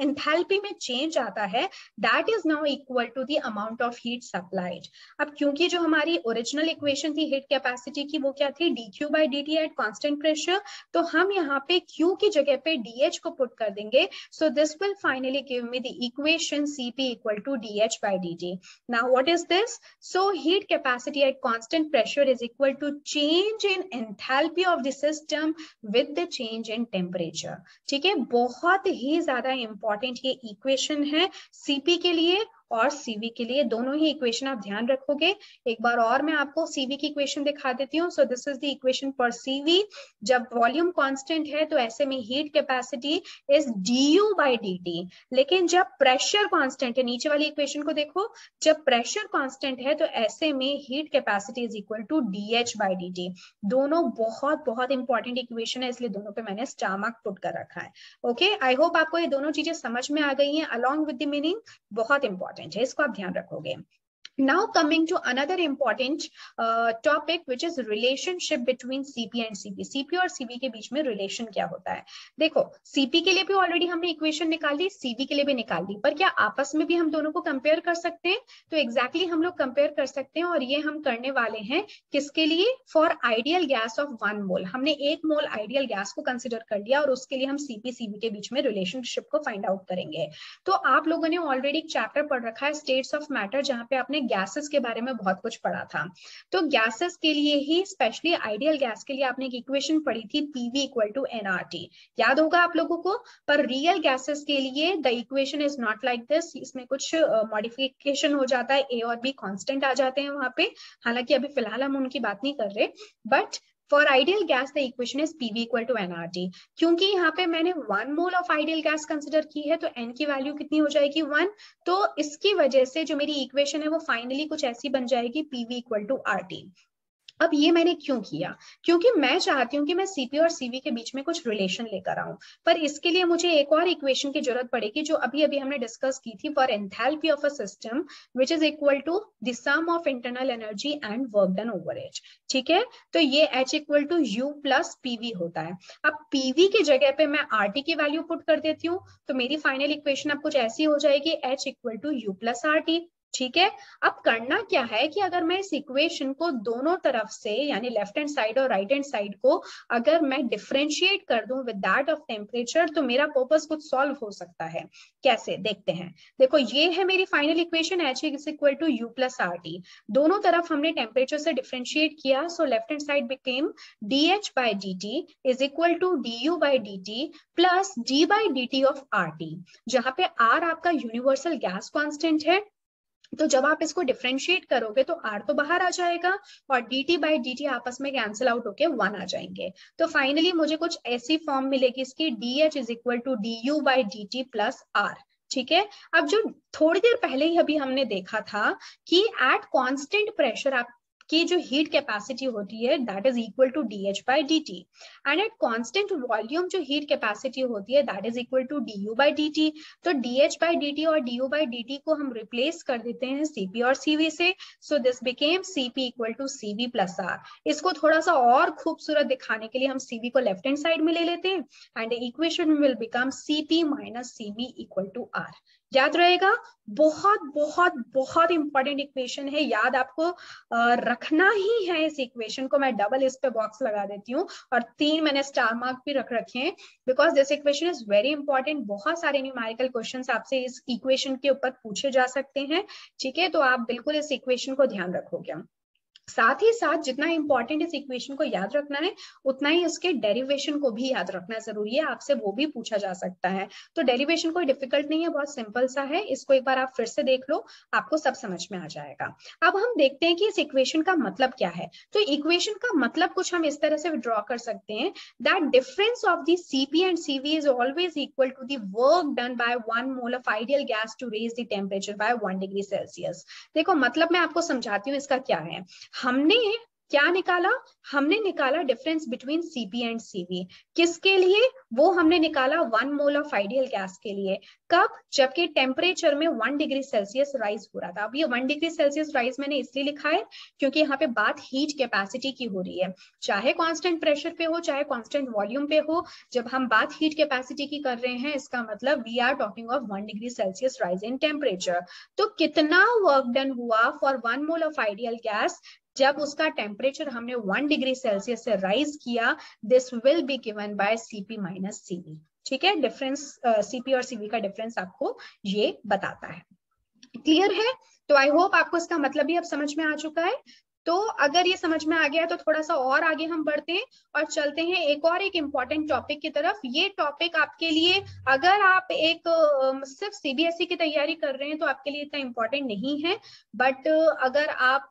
एंथैल्पी में चेंज आता है that is now equal to the amount of heat supplied. अब क्योंकि जो हमारी ओरिजिनल इक्वेशन थी हीट कैपेसिटी की वो क्या थी, dq by dt at constant pressure, तो हम यहाँ पे q की जगह पे dh को पुट कर देंगे। So this will finally give me the equation cp equal to dh by dt। Now what is this, so heat capacity at constant pressure is equal to change in enthalpy of the system with the change in temperature. ठीक है, बहुत ही ज्यादा important ये equation है CP के लिए और CV के लिए, दोनों ही इक्वेशन आप ध्यान रखोगे। एक बार और मैं आपको सीवी की इक्वेशन दिखा देती हूँ। सो this is the equation for CV. जब वॉल्यूम कांस्टेंट है तो ऐसे में heat capacity is du by dt, लेकिन जब प्रेशर कांस्टेंट है, नीचे वाली इक्वेशन को देखो, जब प्रेशर कांस्टेंट है तो ऐसे में heat capacity is equal to dh by dt। दोनों बहुत बहुत इंपॉर्टेंट इक्वेशन है, इसलिए दोनों पे मैंने स्टार मार्क पुट कर रखा है। ओके, आई होप आपको ये दोनों चीजें समझ में आ गई हैं अलॉन्ग विद द मीनिंग, बहुत इंपॉर्टेंट है, इसको आप ध्यान रखोगे। Now coming to another important topic which is relationship between CP and CV। CP और CV के बीच में रिलेशन क्या होता है? देखो CP के लिए भी ऑलरेडी हमने इक्वेशन निकाल ली, CV के लिए भी निकाल ली, पर क्या आपस में भी हम दोनों को कंपेयर कर सकते हैं? तो एग्जैक्टली हम लोग कंपेयर कर सकते हैं, और ये हम करने वाले हैं किसके लिए, फॉर आइडियल गैस ऑफ 1 मोल। हमने 1 मोल आइडियल गैस को कंसिडर कर लिया और उसके लिए हम CP CV के बीच में रिलेशनशिप को फाइंड आउट करेंगे। तो आप लोगों ने ऑलरेडी एक चैप्टर पढ़ रखा है स्टेट्स ऑफ मैटर, जहां पे आपने गैसेस के बारे में बहुत कुछ पढ़ा था। तो गैसेस के लिए ही, स्पेशली आइडियल गैस के लिए आपने एक इक्वेशन पढ़ी थी PV इक्वल टू nRT, याद होगा आप लोगों को। पर रियल गैसेस के लिए the equation is not like this, इसमें कुछ मॉडिफिकेशन हो जाता है, A और B कांस्टेंट आ जाते हैं वहां पे। हालांकि अभी फिलहाल हम उनकी बात नहीं कर रहे, but for ideal gas the equation is PV equal to nRT। क्योंकि यहाँ पे मैंने 1 mole of ideal gas consider की है तो n की वैल्यू कितनी हो जाएगी 1। तो इसकी वजह से जो मेरी इक्वेशन है वो फाइनली कुछ ऐसी बन जाएगी PV इक्वल टू RT। अब ये मैंने क्यों किया, क्योंकि मैं चाहती हूँ कि मैं सीपी और सीवी के बीच में कुछ रिलेशन लेकर आऊं, पर इसके लिए मुझे एक और इक्वेशन की जरूरत पड़ेगी जो अभी अभी हमने डिस्कस की थी, for enthalpy of a system which is equal to the sum of internal energy and work done over H. ठीक है, तो ये H equal to U plus PV होता है। अब PV की जगह पे मैं RT की वैल्यू पुट कर देती हूँ, तो मेरी फाइनल इक्वेशन अब कुछ ऐसी हो जाएगी, H equal to U plus RT। ठीक है, अब करना क्या है कि अगर मैं इस इक्वेशन को दोनों तरफ से, यानी लेफ्ट हैंड साइड और राइट हैंड साइड को अगर मैं डिफरेंशिएट कर दूं विद दैट ऑफ टेम्परेचर, तो मेरा पर्पस कुछ सॉल्व हो सकता है। कैसे, देखते हैं। देखो ये है मेरी final equation, H is equal to U plus RT। दोनों तरफ हमने टेम्परेचर से डिफरेंशिएट किया, so left hand side became DH by dt is equal to DU by dt plus D by dt of RT, जहां पे R आपका universal gas constant है। तो जब आप इसको डिफरेंशिएट करोगे तो R तो बाहर आ जाएगा और dt by dt आपस में कैंसिल आउट होके 1 आ जाएंगे। तो फाइनली मुझे कुछ ऐसी फॉर्म मिलेगी इसकी, DH is equal to DU by dt plus R। ठीक है, अब जो थोड़ी देर पहले ही अभी हमने देखा था कि एट कांस्टेंट प्रेशर आप की जो हीट कैपेसिटी होती है that is equal to DH by dt, and at constant volume जो हीट कैपेसिटी होती है that is equal to DU by dt। तो DH by dt और DU by dt को हम रिप्लेस कर देते हैं CP और CV से, so this became CP equal to CV plus R। इसको थोड़ा सा और खूबसूरत दिखाने के लिए हम CV को लेफ्ट हैंड साइड में ले लेते हैं, and equation will become CP minus CV equal to R। याद रहेगा, बहुत बहुत बहुत इंपॉर्टेंट इक्वेशन है, याद आपको रखना ही है इस इक्वेशन को। मैं डबल इस पे बॉक्स लगा देती हूँ, और 3 मैंने स्टार मार्क भी रख रखे हैं, because this equation is very important. बहुत सारे न्यूमेरिकल क्वेश्चंस आपसे इस इक्वेशन के ऊपर पूछे जा सकते हैं। ठीक है, तो आप बिल्कुल इस इक्वेशन को ध्यान रखोगे। साथ ही साथ जितना इंपॉर्टेंट इस इक्वेशन को याद रखना है, उतना ही इसके डेरिवेशन को भी याद रखना जरूरी है, आपसे वो भी पूछा जा सकता है। तो डेरिवेशन कोई डिफिकल्ट नहीं है, बहुत सिंपल सा है, इसको एक बार आप फिर से देख लो, आपको सब समझ में आ जाएगा। अब हम देखते हैं कि इस इक्वेशन का मतलब क्या है। तो इक्वेशन का मतलब कुछ हम इस तरह से ड्रॉ कर सकते हैं, that difference of the CP and CV is always equal to the work done by 1 mole of ideal gas to raise the temperature by 1 degree Celsius. देखो मतलब मैं आपको समझाती हूँ इसका क्या है। हमने क्या निकाला? हमने निकाला difference between CP and CV. किसके लिए? वो हमने निकाला 1 मोल ऑफ आइडियल गैस के लिए। कब? जबकि टेम्परेचर में 1 डिग्री सेल्सियस राइज हो रहा था। अब ये 1 डिग्री सेल्सियस राइज मैंने इसलिए लिखा है क्योंकि यहाँ पे बात हीट कैपेसिटी की हो रही है, चाहे कांस्टेंट प्रेशर पे हो चाहे कांस्टेंट वॉल्यूम पे हो। जब हम बात हीट कैपेसिटी की कर रहे हैं, इसका मतलब we are talking of 1 degree Celsius rise in temperature. तो कितना वर्क डन हुआ for 1 mole of ideal gas जब उसका टेम्परेचर हमने 1 डिग्री सेल्सियस से राइज किया? This will be given by CP minus CV. ठीक है, डिफरेंस सीपी और सीवी का डिफरेंस आपको ये बताता है। क्लियर है? तो आई होप आपको इसका मतलब भी अब समझ में आ चुका है। तो अगर ये समझ में आ गया तो थोड़ा सा और आगे हम बढ़ते हैं और चलते हैं एक इम्पॉर्टेंट टॉपिक की तरफ। ये टॉपिक आपके लिए, अगर आप एक सिर्फ सीबीएसई की तैयारी कर रहे हैं तो आपके लिए इतना इम्पोर्टेंट नहीं है, बट अगर आप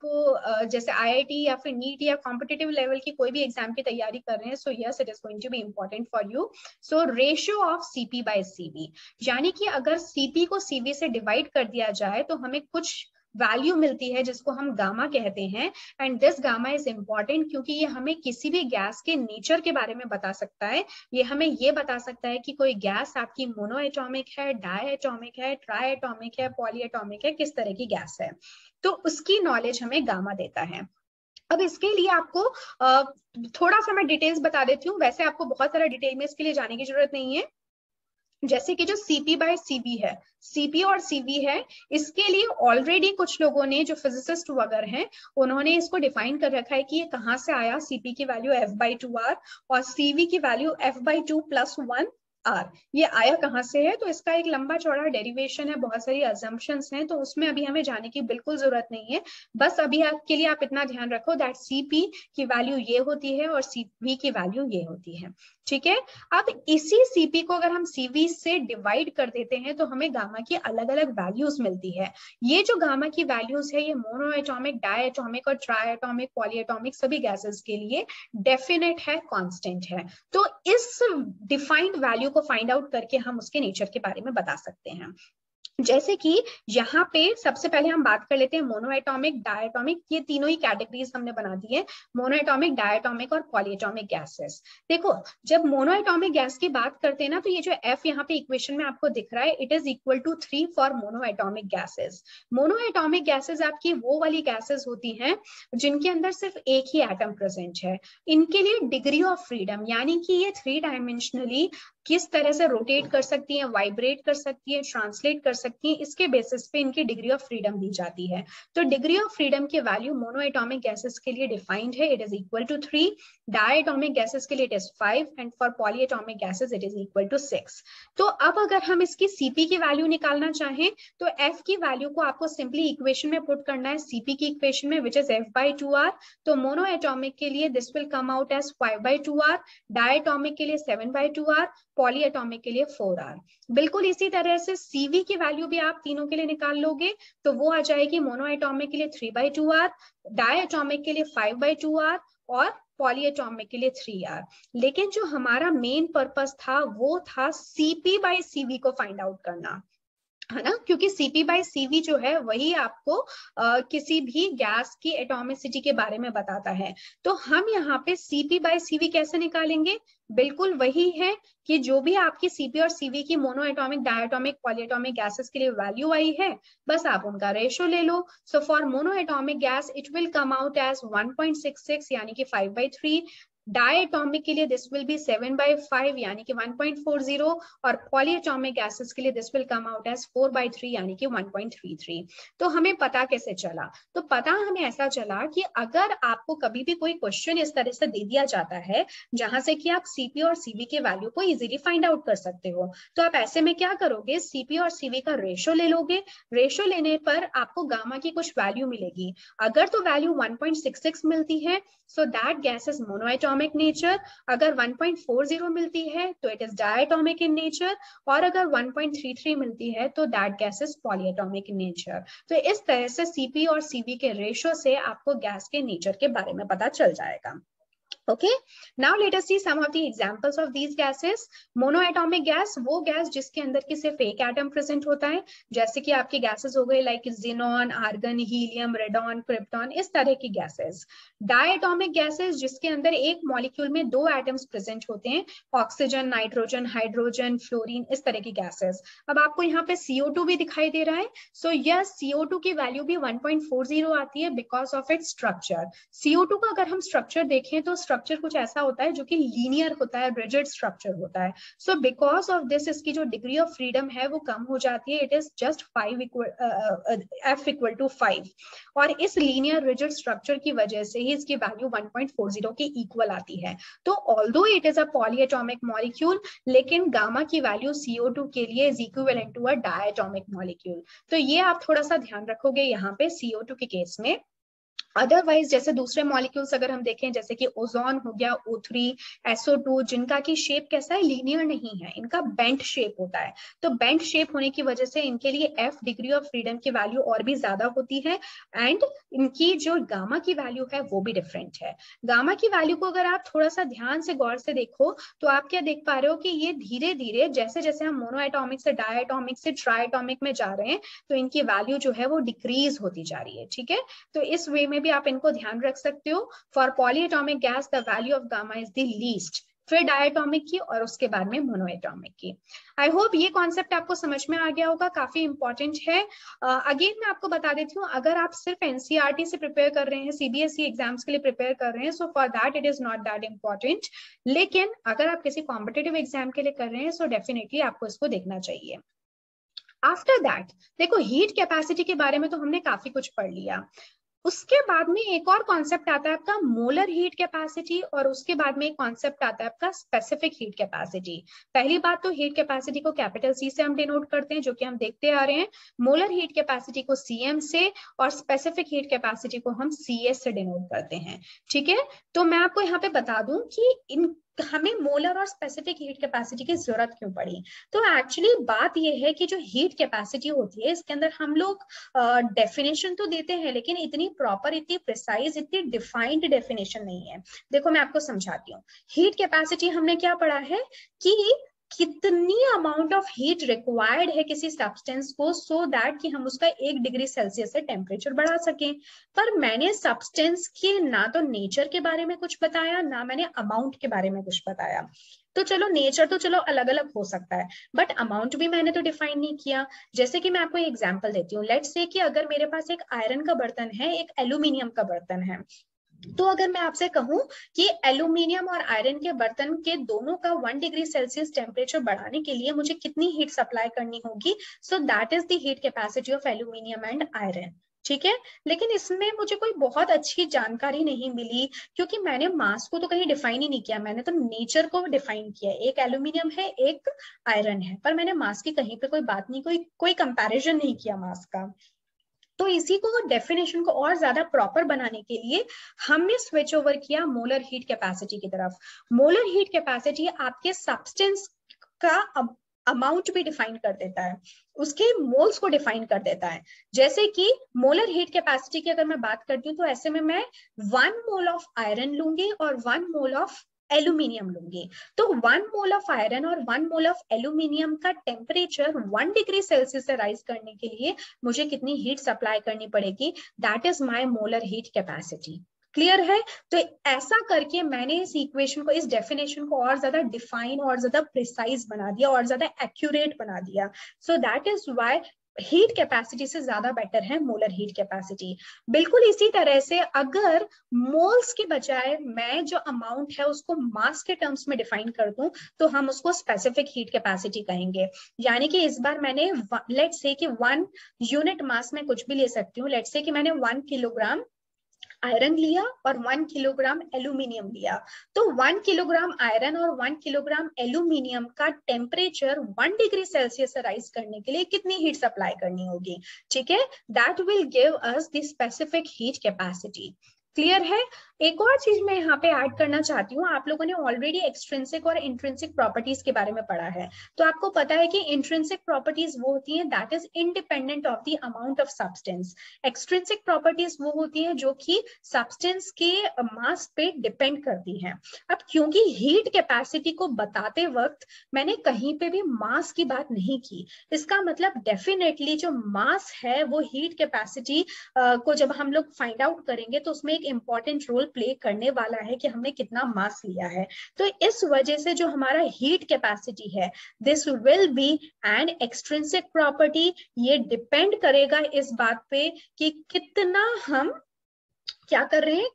जैसे आईआईटी या फिर नीट या कॉम्पिटिटिव लेवल की कोई भी एग्जाम की तैयारी कर रहे हैं, so yes it is going to be important for you. So ratio of CP by CV, यानी कि अगर सीपी को सीवी से डिवाइड कर दिया जाए तो हमें कुछ वैल्यू मिलती है जिसको हम गामा कहते हैं। And this gamma is important क्योंकि ये हमें किसी भी गैस के नेचर के बारे में बता सकता है। ये हमें ये बता सकता है कि कोई गैस आपकी मोनोएटॉमिक है, डायएटॉमिक है, ट्राइएटॉमिक है, पॉलीएटॉमिक है, किस तरह की गैस है। तो उसकी नॉलेज हमें गामा देता है। अब इसके लिए आपको थोड़ा सा मैं डिटेल्स बता देती हूँ, वैसे आपको बहुत सारा डिटेल में इसके लिए जाने की जरूरत नहीं है। जैसे कि जो सीपी बाय सीवी है, सीपी और सीवी है, इसके लिए ऑलरेडी कुछ लोगों ने, जो फिजिसिस्ट वगैरह हैं, उन्होंने इसको डिफाइन कर रखा है कि ये कहाँ से आया। सीपी की वैल्यू f/2r और सीवी की वैल्यू f/2 + 1 r, ये आया कहाँ से है। तो इसका एक लंबा चौड़ा डेरिवेशन है, बहुत सारी अजम्पशंस हैं, तो उसमें अभी हमें जाने की बिल्कुल जरूरत नहीं है। बस अभी आपके लिए आप इतना ध्यान रखो दैट सीपी की वैल्यू ये होती है और सीवी की वैल्यू ये होती है। ठीक है, अब इसी सीपी को अगर हम सीवी से डिवाइड कर देते हैं तो हमें गामा की अलग अलग वैल्यूज मिलती है। ये जो गामा की वैल्यूज है, ये मोनोएटॉमिक, डायएटॉमिक और ट्राइएटॉमिक, पॉलीएटॉमिक सभी गैसेस के लिए डेफिनेट है, कांस्टेंट है। तो इस डिफाइंड वैल्यू को फाइंड आउट करके हम उसके नेचर के बारे में बता सकते हैं। जैसे कि यहाँ पे सबसे पहले हम बात कर लेते हैं मोनोएटॉमिक, डायएटॉमिक, ये तीनों ही कैटेगरीज हमने बना दी है, मोनोएटॉमिक, डायएटॉमिक और पॉलीएटॉमिक गैसेस। देखो, जब मोनोएटॉमिक गैस की बात करते हैं ना, तो ये जो F यहाँ पे इक्वेशन में आपको दिख रहा है, it is equal to 3 for monoatomic gases. Monoatomic gases आपकी वो वाली गैसेस होती हैं जिनके अंदर सिर्फ एक ही एटम प्रेजेंट है। इनके लिए डिग्री ऑफ फ्रीडम, यानी कि ये 3 डायमेंशनली किस तरह से रोटेट कर सकती है, वाइब्रेट कर सकती है, ट्रांसलेट कर सकती है, इसके बेसिस पे इनकी डिग्री ऑफ फ्रीडम दी जाती है। तो डिग्री ऑफ फ्रीडम की वैल्यू मोनोएटॉमिक गैसेस के लिए डिफाइंड है, it is equal to 3, diatomic gases के लिए it is 5 and for polyatomic gases it is equal to 6। तो अब अगर हम इसकी सीपी की वैल्यू निकालना चाहें तो एफ की वैल्यू को आपको सिंपली इक्वेशन में पुट करना है, सीपी की इक्वेशन में, विच इज f/2r। तो मोनोएटॉमिक के लिए this will come out as 5/2r, diatomic के लिए 7/2r, पॉलीएटॉमिक के लिए 4r। बिल्कुल इसी तरह से सीवी की वैल्यू भी आप तीनों के लिए निकाल लोगे तो वो आ जाएगी मोनोएटॉमिक के लिए 3/2r, डायएटॉमिक के लिए 5/2r और पॉलीएटॉमिक के लिए 3r। लेकिन जो हमारा मेन पर्पस था वो था सीपी बाय सीवी को फाइंड आउट करना, है ना, क्योंकि सीपी बाय सीवी जो है वही आपको किसी भी गैस की एटॉमिसिटी के बारे में बताता है। तो हम यहाँ पे सीपी बाय सीवी कैसे निकालेंगे? बिल्कुल वही है कि जो भी आपकी सीपी और सीवी की मोनोएटॉमिक, डायएटॉमिक, पॉलीएटॉमिक गैसेस के लिए वैल्यू आई है, बस आप उनका रेशियो ले लो। So for monoatomic gas it will come out as 1.66 यानी कि 5/3, डायएटॉमिक के लिए दिस विल बी 7/5 यानी कि 1.40 और पॉलीएटॉमिक गैसेस के लिए this will come out as 4/3 यानी कि 1.33। तो हमें पता कैसे चला? तो पता हमें ऐसा चला कि अगर आपको कभी भी कोई क्वेश्चन इस तरह से दे दिया जाता है जहां से कि आप सीपी और सीवी के वैल्यू को इजीली फाइंड आउट कर सकते हो, तो आप ऐसे में क्या करोगे? सीपी और सीवी का रेशियो ले लोगे। रेशियो लेने पर आपको गामा की कुछ वैल्यू मिलेगी। अगर तो वैल्यू 1.66 मिलती है so that gas is monoatomic nature, अगर 1.40 मिलती है तो इट इज डायएटॉमिक इन नेचर, और अगर 1.33 मिलती है तो that gas is polyatomic in nature. तो इस तरह से सीपी और सीवी के रेशियो से आपको गैस के नेचर के बारे में पता चल जाएगा। Okay, now let us see some of the examples of these gases. Monoatomic gas, वो गैस जिसके अंदर की सिर्फ एक एटम प्रेजेंट होता है, जैसे कि आपके गैसेस हो गए like xenon, argon, helium, radon, krypton, इस तरह की गैसेस. डायटोमिक गैसेस जिसके अंदर एक मॉलिक्यूल में दो एटम्स प्रेजेंट होते हैं, ऑक्सीजन, नाइट्रोजन, हाइड्रोजन, फ्लोरीन, इस तरह की गैसेस. अब आपको यहाँ पे CO2 भी दिखाई दे रहा है. सो यह CO2 की वैल्यू भी 1.40 आती है because of its structure. CO2 का अगर हम स्ट्रक्चर देखें तो स्ट्रक्चर कुछ ऐसा होता है जो कि लीनियर होता है, रिजिड स्ट्रक्चर होता है. सो बिकॉज ऑफ दिस इसकी जो डिग्री ऑफ फ्रीडम है वो कम हो जाती है. It is just F=5. और इस लीनियर रिजिड स्ट्रक्चर की वजह से ही इसकी वैल्यू 1.40 के इक्वल आती है. तो although it is a polyatomic molecule, लेकिन गामा की वैल्यू CO2 के लिए is equivalent to a diatomic molecule. तो ये आप थोड़ा सा ध्यान रखोगे यहाँ पे CO2 के केस में. अदरवाइज जैसे दूसरे मॉलिक्यूल्स अगर हम देखें, जैसे कि ओजोन हो गया, O3, SO2, जिनका की शेप कैसा है, लीनियर नहीं है, इनका बेंट शेप होता है. तो बेंट शेप होने की वजह से इनके लिए F डिग्री ऑफ फ्रीडम की वैल्यू और भी ज्यादा होती है, एंड इनकी जो गामा की वैल्यू है वो भी डिफरेंट है. गामा की वैल्यू को अगर आप थोड़ा सा ध्यान से गौर से देखो तो आप क्या देख पा रहे हो कि ये धीरे धीरे जैसे जैसे हम मोनोएटॉमिक से डायटोमिक से ट्राइएटॉमिक में जा रहे हैं तो इनकी वैल्यू जो है वो डिक्रीज होती जा रही है. ठीक है, तो इस वे में भी आप इनको ध्यान रख सकते हो. For polyatomic gas the value of gamma is the least, फिर डायटोमिक की और उसके बाद में मोनोएटॉमिक की. आई होप ये कॉन्सेप्ट आपको समझ में आ गया होगा, काफी इंपॉर्टेंट है. अगेन मैं आपको बता देती हूँ, अगर आप सिर्फ NCERT से प्रिपेयर कर रहे हैं, CBSE एग्जाम्स के लिए प्रिपेयर कर रहे हैं, so for that it is not that important. लेकिन अगर आप किसी कॉम्पिटेटिव एग्जाम के लिए कर रहे हैं सो डेफिनेटली आपको इसको देखना चाहिए. आफ्टर दैट देखो, हीट कैपेसिटी के बारे में तो हमने काफी कुछ पढ़ लिया. उसके बाद में एक और कॉन्सेप्ट आता है आपका मोलर हीट कैपेसिटी, और उसके बाद में एक कॉन्सेप्ट आता है आपका स्पेसिफिक हीट कैपेसिटी. पहली बात तो हीट कैपेसिटी को कैपिटल C से हम डिनोट करते हैं, जो कि हम देखते आ रहे हैं. मोलर हीट कैपेसिटी को CM से, और स्पेसिफिक हीट कैपेसिटी को हम CS से डिनोट करते हैं. ठीक है, तो मैं आपको यहाँ पे बता दूं कि इन हमें मोलर और स्पेसिफिक हीट कैपेसिटी की जरूरत क्यों पड़ी. तो एक्चुअली बात यह है कि जो हीट कैपेसिटी होती है इसके अंदर हम लोग डेफिनेशन तो देते हैं, लेकिन इतनी प्रॉपर, इतनी प्रिसाइज, इतनी डिफाइंड डेफिनेशन नहीं है. देखो मैं आपको समझाती हूँ. हीट कैपेसिटी हमने क्या पढ़ा है कि कितनी अमाउंट ऑफ हीट रिक्वायर्ड है किसी सब्सटेंस को सो दैट कि हम उसका 1 डिग्री सेल्सियस से टेम्परेचर बढ़ा सकें. पर मैंने सब्सटेंस के ना तो नेचर के बारे में कुछ बताया, ना मैंने अमाउंट के बारे में कुछ बताया. तो चलो नेचर तो चलो अलग अलग हो सकता है, बट अमाउंट भी मैंने तो डिफाइन नहीं किया. जैसे कि मैं आपको एक एग्जांपल देती हूँ. लेट्स से कि अगर मेरे पास एक आयरन का बर्तन है, एक एल्यूमिनियम का बर्तन है, तो अगर मैं आपसे कहूं कि एल्यूमिनियम और आयरन के बर्तन के दोनों का 1 डिग्री सेल्सियस टेम्परेचर बढ़ाने के लिए मुझे कितनी हीट सप्लाई करनी होगी, सो that is the heat capacity of aluminium and iron. ठीक है, लेकिन इसमें मुझे कोई बहुत अच्छी जानकारी नहीं मिली, क्योंकि मैंने मास को तो कहीं डिफाइन ही नहीं किया. मैंने तो नेचर को डिफाइन किया. एक एल्यूमिनियम है, एक आयरन है, पर मैंने मास की कहीं पे कोई बात नहीं, कोई कंपैरिजन नहीं किया मास का. तो इसी को डेफिनेशन को और ज्यादा प्रॉपर बनाने के लिए हमने स्विच ओवर किया मोलर हीट कैपेसिटी की तरफ. मोलर हीट कैपेसिटी आपके सब्सटेंस का अमाउंट भी डिफाइन कर देता है, उसके मोल्स को डिफाइन कर देता है. जैसे कि मोलर हीट कैपेसिटी की अगर मैं बात करती हूँ तो ऐसे में मैं 1 मोल ऑफ आयरन लूंगी और 1 मोल ऑफ एल्यूमिनियम लूंगी. तो 1 मोल ऑफ आयरन और 1 मोल ऑफ एल्यूमिनियम का टेम्परेचर 1 डिग्री सेल्सियस से राइज करने के लिए मुझे कितनी हीट सप्लाई करनी पड़ेगी, that is my molar heat capacity. Clear है. तो ऐसा करके मैंने इस इक्वेशन को, इस डेफिनेशन को और ज्यादा डिफाइन और ज्यादा प्रिसाइज बना दिया और ज्यादा एक्यूरेट बना दिया. सो that is why heat capacity से ज्यादा बेटर है मोलर हीट कैपेसिटी. बिल्कुल इसी तरह से अगर मोल्स के बजाय मैं जो अमाउंट है उसको मास के टर्म्स में डिफाइन कर दूं तो हम उसको स्पेसिफिक हीट कैपेसिटी कहेंगे. यानी कि इस बार मैंने लेट्स से कि 1 यूनिट मास में कुछ भी ले सकती हूँ. लेट्स से कि मैंने 1 किलोग्राम आयरन लिया और 1 किलोग्राम एल्यूमिनियम लिया. तो 1 किलोग्राम आयरन और 1 किलोग्राम एल्यूमिनियम का टेम्परेचर 1 डिग्री सेल्सियस राइज करने के लिए कितनी हीट सप्लाई करनी होगी. ठीक है, that will give us the specific heat capacity. Clear है? एक और चीज मैं यहाँ पे ऐड करना चाहती हूँ, आप लोगों ने ऑलरेडी एक्सट्रिंसिक और इंट्रिंसिक प्रॉपर्टीज के बारे में पढ़ा है, तो आपको पता है कि इंट्रिंसिक प्रॉपर्टीज वो होती हैं that is independent of the amount of substance, extrinsic properties वो होती हैं जो कि सब्सटेंस के मास पे डिपेंड करती हैं। अब क्योंकि हीट कैपेसिटी को बताते वक्त मैंने कहीं पे भी मास की बात नहीं की, इसका मतलब डेफिनेटली जो मास है वो हीट कैपेसिटी को जब हम लोग फाइंड आउट करेंगे तो उसमें एक इंपॉर्टेंट रोल प्ले करने वाला है कि हमने कितना मास लिया है। तो इस वजह से जो हमारा हीट कैपेसिटी है this will be an extrinsic property, ये डिपेंड करेगा इस बात पे कि कितना हम क्या कर रहे हैं,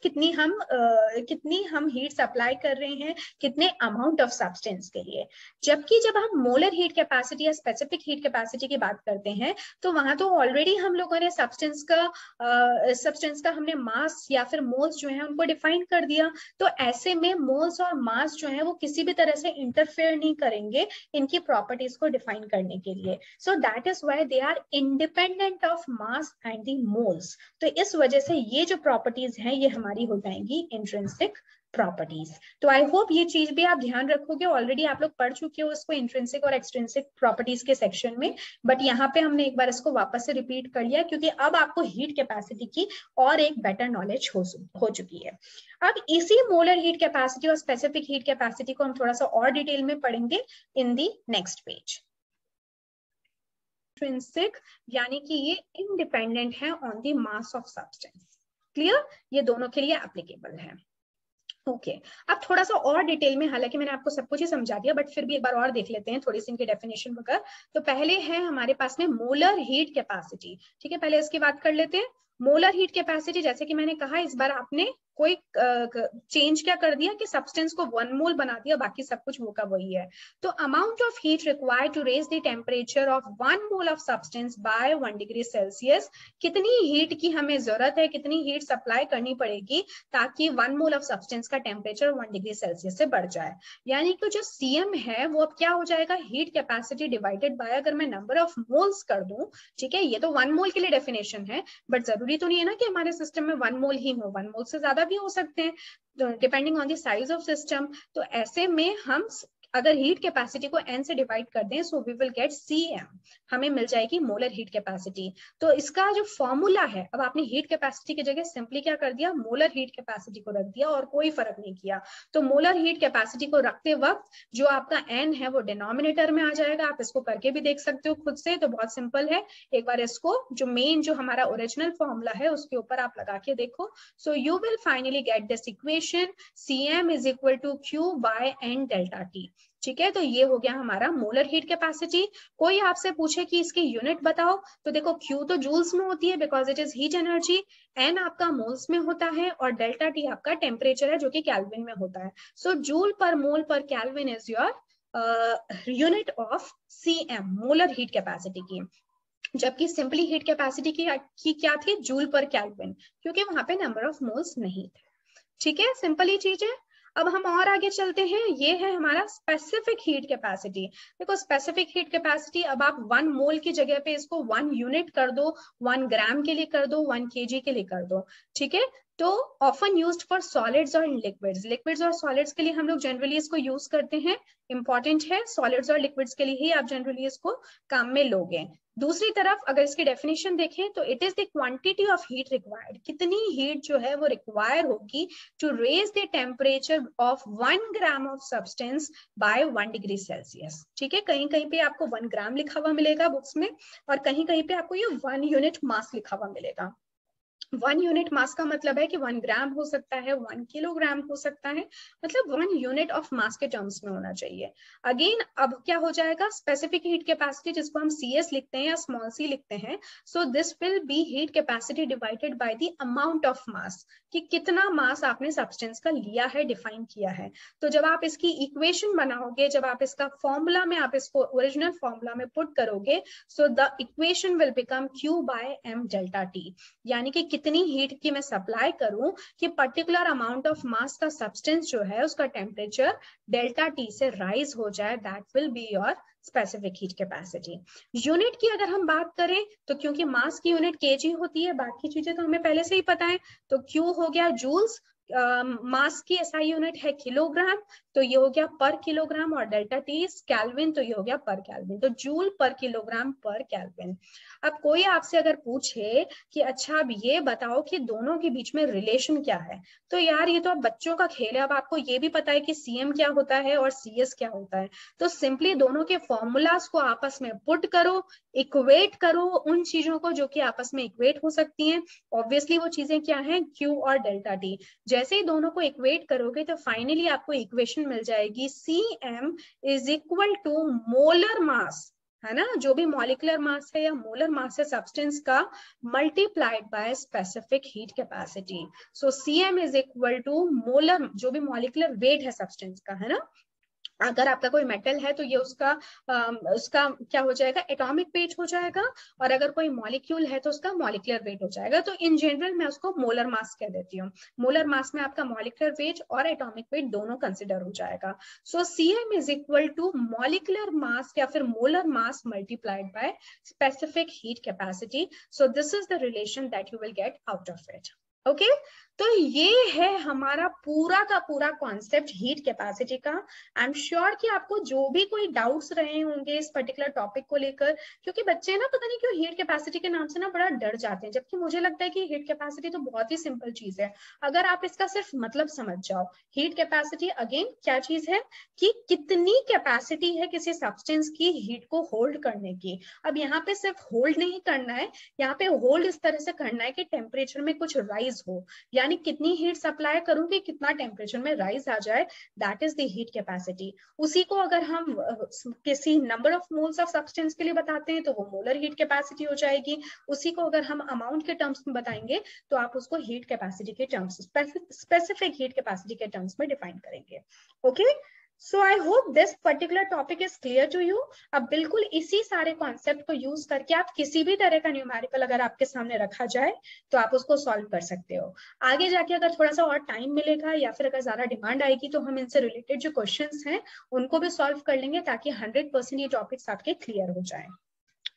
कितनी हम हीट सप्लाई कर रहे हैं, कितने अमाउंट ऑफ सब्सटेंस के लिए। जबकि जब हम मोलर हीट कैपेसिटी या स्पेसिफिक हीट कैपेसिटी की बात करते हैं तो वहां तो ऑलरेडी हम लोगों ने सब्सटेंस का हमने मास या फिर मोल्स जो है उनको डिफाइन कर दिया। तो ऐसे में मोल्स और मास जो है वो किसी भी तरह से इंटरफेयर नहीं करेंगे इनकी प्रॉपर्टीज को डिफाइन करने के लिए। So that is why they are independent of mass and the moles. तो इस वजह से ये जो प्रॉपर्टीज हैं ये हमारी हो जाएंगी इंट्रिंसिक प्रॉपर्टीज। तो आई होप ये चीज भी आप ध्यान रखोगे, ऑलरेडी आप लोग पढ़ चुके हो इसको इंट्रिंसिक और एक्सट्रिंसिक प्रॉपर्टीज के सेक्शन में, बट यहाँ पे हमने एक बार इसको वापस से रिपीट कर लिया क्योंकि अब आपको हीट कैपेसिटी की और एक बेटर नॉलेज हो चुकी है। अब इसी मोलर हीट कैपेसिटी और स्पेसिफिक हीट कैपेसिटी को हम थोड़ा सा और डिटेल में पढ़ेंगे इन दी नेक्स्ट पेज। इंट्रिंसिक यानी कि ये इंडिपेंडेंट है on the mass of substance. Clear? ये दोनों के लिए एप्लीकेबल है। ओके अब थोड़ा सा और डिटेल में, हालांकि मैंने आपको सब कुछ ही समझा दिया बट फिर भी एक बार और देख लेते हैं थोड़ी सी इनकी डेफिनेशन वगैरह। तो पहले है हमारे पास में मोलर हीट कैपेसिटी, ठीक है, पहले इसकी बात कर लेते हैं। मोलर हीट कैपेसिटी जैसे कि मैंने कहा इस बार आपने कोई चेंज क्या कर दिया कि सब्सटेंस को 1 मोल बना दिया, बाकी सब कुछ वो का वही है। तो amount of heat required to raise the temperature of 1 mole of substance by 1 degree Celsius, कितनी हीट की हमें जरूरत है, कितनी हीट सप्लाई करनी पड़ेगी ताकि 1 मोल ऑफ सब्सटेंस का टेम्परेचर 1 डिग्री सेल्सियस से बढ़ जाए। यानी कि जो सीएम है वो अब क्या हो जाएगा, हीट कैपेसिटी डिवाइडेड बाय अगर मैं नंबर ऑफ मोल्स कर दूं, ठीक है, ये तो 1 मोल के लिए डेफिनेशन है बट जरूरी तो नहीं है ना कि हमारे सिस्टम में 1 मोल ही हो, 1 मोल से ज्यादा भी हो सकते हैं depending on the size of system. तो ऐसे में हम अगर हीट कैपेसिटी को n से डिवाइड कर दें so we will get Cm, हमें मिल जाएगी मोलर हीट कैपेसिटी। तो इसका जो फॉर्मूला है, अब आपने हीट कैपेसिटी की जगह सिंपली क्या कर दिया, मोलर हीट कैपेसिटी को रख दिया और कोई फर्क नहीं किया। तो मोलर हीट कैपेसिटी को रखते वक्त जो आपका n है वो डिनोमिनेटर में आ जाएगा। आप इसको करके भी देख सकते हो खुद से, तो बहुत सिंपल है, एक बार इसको जो मेन जो हमारा ओरिजिनल फॉर्मूला है उसके ऊपर आप लगा के देखो। So you will finally get this equation Cm is equal to Q by N delta T। ठीक है, तो ये हो गया हमारा मोलर हीट कैपेसिटी। कोई आपसे पूछे कि इसकी यूनिट बताओ तो देखो Q तो जूल्स में होती है because it is heat energy, N आपका मोल्स में होता है और डेल्टा T आपका टेम्परेचर है जो कि केल्विन में होता है। सो जूल पर मोल पर kelvin is your unit of Cm, molar heat capacity की। जबकि सिंपली हीट कैपेसिटी की क्या थी, जूल पर केल्विन, क्योंकि वहां पे नंबर ऑफ मोल्स नहीं थे। ठीक है, सिंपल ही चीज है। अब हम और आगे चलते हैं, ये है हमारा स्पेसिफिक हीट कैपेसिटी। देखो स्पेसिफिक हीट कैपेसिटी, अब आप 1 मोल की जगह पे इसको 1 यूनिट कर दो, 1 ग्राम के लिए कर दो, 1 kg के लिए कर दो। ठीक है, तो ऑफन यूज्ड फॉर सॉलिड्स और लिक्विड्स और सॉलिड्स के लिए हम लोग जनरली इसको यूज करते हैं, इंपॉर्टेंट है, सॉलिड्स और लिक्विड्स के लिए ही आप जनरली इसको काम में लोगे। दूसरी तरफ अगर इसकी डेफिनेशन देखें तो it is the quantity of heat required, कितनी हीट जो है वो रिक्वायर होगी to raise the temperature of 1 gram of substance by 1 degree Celsius. ठीक है, कहीं कहीं पे आपको 1 ग्राम लिखा हुआ मिलेगा बुक्स में और कहीं कहीं पे आपको ये 1 यूनिट मास लिखा हुआ मिलेगा। 1 यूनिट मास का मतलब है कि 1 ग्राम हो सकता है, 1 किलोग्राम हो सकता है, मतलब 1 यूनिट ऑफ मास के टर्म्स में होना चाहिए। अगेन अब क्या हो जाएगा, स्पेसिफिक हीट कैपेसिटी जिसको हम CS लिखते हैं या स्मॉल c लिखते हैं, सो this will B heat capacity divided by the amount of mass, कि कितना मास आपने सब्सटेंस का लिया है, डिफाइन किया है। तो जब आप इसकी इक्वेशन बनाओगे, जब आप इसका फॉर्मूला में आप इसको ओरिजिनल फॉर्मूला में पुट करोगे, so the equation will become Q by M delta T, यानी कि कितनी हीट की मैं सप्लाई करूं कि पर्टिकुलर अमाउंट ऑफ मास का सब्सटेंस जो है उसका टेम्परेचर डेल्टा टी से राइज हो जाए, that will be your specific heat capacity. Unit की अगर हम बात करें तो क्योंकि मास की यूनिट केजी होती है, बाकी चीजें तो हमें पहले से ही पता है, तो क्यू हो गया जूल्स, मास की एसआई यूनिट है किलोग्राम, तो ये हो गया पर किलोग्राम, और डेल्टा टी केल्विन, तो ये हो गया पर केल्विन, तो जूल पर किलोग्राम पर केल्विन। अब कोई आपसे अगर पूछे कि अच्छा अब ये बताओ कि दोनों के बीच में रिलेशन क्या है, तो यार ये तो अब बच्चों का खेल है, अब आपको ये भी पता है कि सीएम क्या होता है और सीएस क्या होता है, तो सिंपली दोनों के फॉर्मूलाज को आपस में पुट करो, इक्वेट करो उन चीजों को जो कि आपस में इक्वेट हो सकती हैं। ऑब्वियसली वो चीजें क्या हैं, क्यू और डेल्टा टी। जैसे ही दोनों को इक्वेट करोगे तो फाइनली आपको इक्वेशन मिल जाएगी, CM is equal to molar mass, है ना, जो भी मॉलिक्यूलर मास है या मोलर मास है सब्सटेंस का, multiplied by specific heat capacity. So CM is equal to molar, जो भी मॉलिक्यूलर वेट है सब्सटेंस का, है ना, अगर आपका कोई मेटल है तो ये उसका क्या हो जाएगा, एटॉमिक वेट हो जाएगा, और अगर कोई मॉलिक्यूल है तो उसका मॉलिक्यूलर वेट हो जाएगा। तो इन जनरल मैं उसको मोलर मास कह देती हूँ। मोलर मास में आपका मॉलिक्यूलर वेट और एटॉमिक वेट दोनों कंसिडर हो जाएगा। So CM is equal to molecular mass या फिर molar mass multiplied by specific heat capacity. So this is the relation that you will get out of it. Okay, तो ये है हमारा पूरा का पूरा कॉन्सेप्ट हीट कैपेसिटी का। आई एम श्योर कि आपको जो भी कोई डाउट्स रहे होंगे इस पर्टिकुलर टॉपिक को लेकर, क्योंकि बच्चे ना पता नहीं क्यों हीट कैपेसिटी के नाम से ना बड़ा डर जाते हैं, जबकि मुझे लगता है कि हीट कैपेसिटी तो बहुत ही सिंपल चीज है अगर आप इसका सिर्फ मतलब समझ जाओ। हीट कैपेसिटी अगेन क्या चीज है कि कितनी कैपेसिटी है किसी सब्सटेंस की हीट को होल्ड करने की। अब यहाँ पे सिर्फ होल्ड नहीं करना है, यहाँ पे होल्ड इस तरह से करना है कि टेम्परेचर में कुछ राइज हो, यानी कितनी हीट सप्लाई करूंगी कितना टेम्परेचर में राइज आ जाए, that is the heat capacity. उसी को अगर हम किसी number of moles of substance के लिए बताते हैं तो वो मोलर हीट कैपेसिटी हो जाएगी। उसी को अगर हम अमाउंट के टर्म्स में बताएंगे तो आप उसको हीट कैपेसिटी के टर्म्स, स्पेसिफिक हीट कैपेसिटी के टर्म्स में डिफाइन करेंगे। Okay, so I hope this particular topic is clear to you. अब बिल्कुल इसी सारे कॉन्सेप्ट को यूज करके आप किसी भी तरह का न्यूमेरिकल अगर आपके सामने रखा जाए तो आप उसको सॉल्व कर सकते हो। आगे जाके अगर थोड़ा सा और टाइम मिलेगा या फिर अगर ज्यादा डिमांड आएगी तो हम इनसे रिलेटेड जो क्वेश्चंस हैं उनको भी सॉल्व कर लेंगे ताकि 100% ये टॉपिक्स आपके क्लियर हो जाए।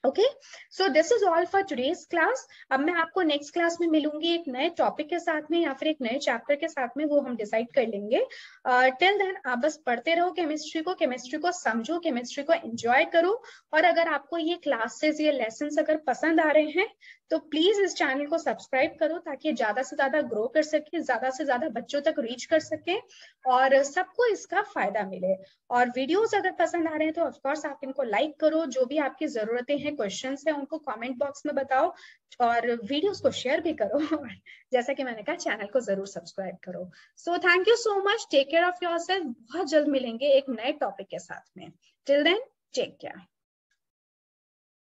Okay, so this is all for today's class. अब मैं आपको नेक्स्ट क्लास में मिलूंगी एक नए टॉपिक के साथ में या फिर एक नए चैप्टर के साथ में, वो हम डिसाइड कर लेंगे। टिल देन आप बस पढ़ते रहो केमिस्ट्री को समझो, केमिस्ट्री को एंजॉय करो। और अगर आपको ये क्लासेस, ये लेसन अगर पसंद आ रहे हैं तो प्लीज इस चैनल को सब्सक्राइब करो ताकि ज्यादा से ज्यादा ग्रो कर सके, ज्यादा से ज्यादा बच्चों तक रीच कर सके और सबको इसका फायदा मिले। और वीडियोस अगर पसंद आ रहे हैं तो ऑफकोर्स आप इनको लाइक करो, जो भी आपकी जरूरतें हैं, क्वेश्चंस हैं, उनको कमेंट बॉक्स में बताओ और वीडियोस को शेयर भी करो। जैसा कि मैंने कहा चैनल को जरूर सब्सक्राइब करो। So thank you so much, take care of yourself. बहुत जल्द मिलेंगे एक नए टॉपिक के साथ में। Till then take care.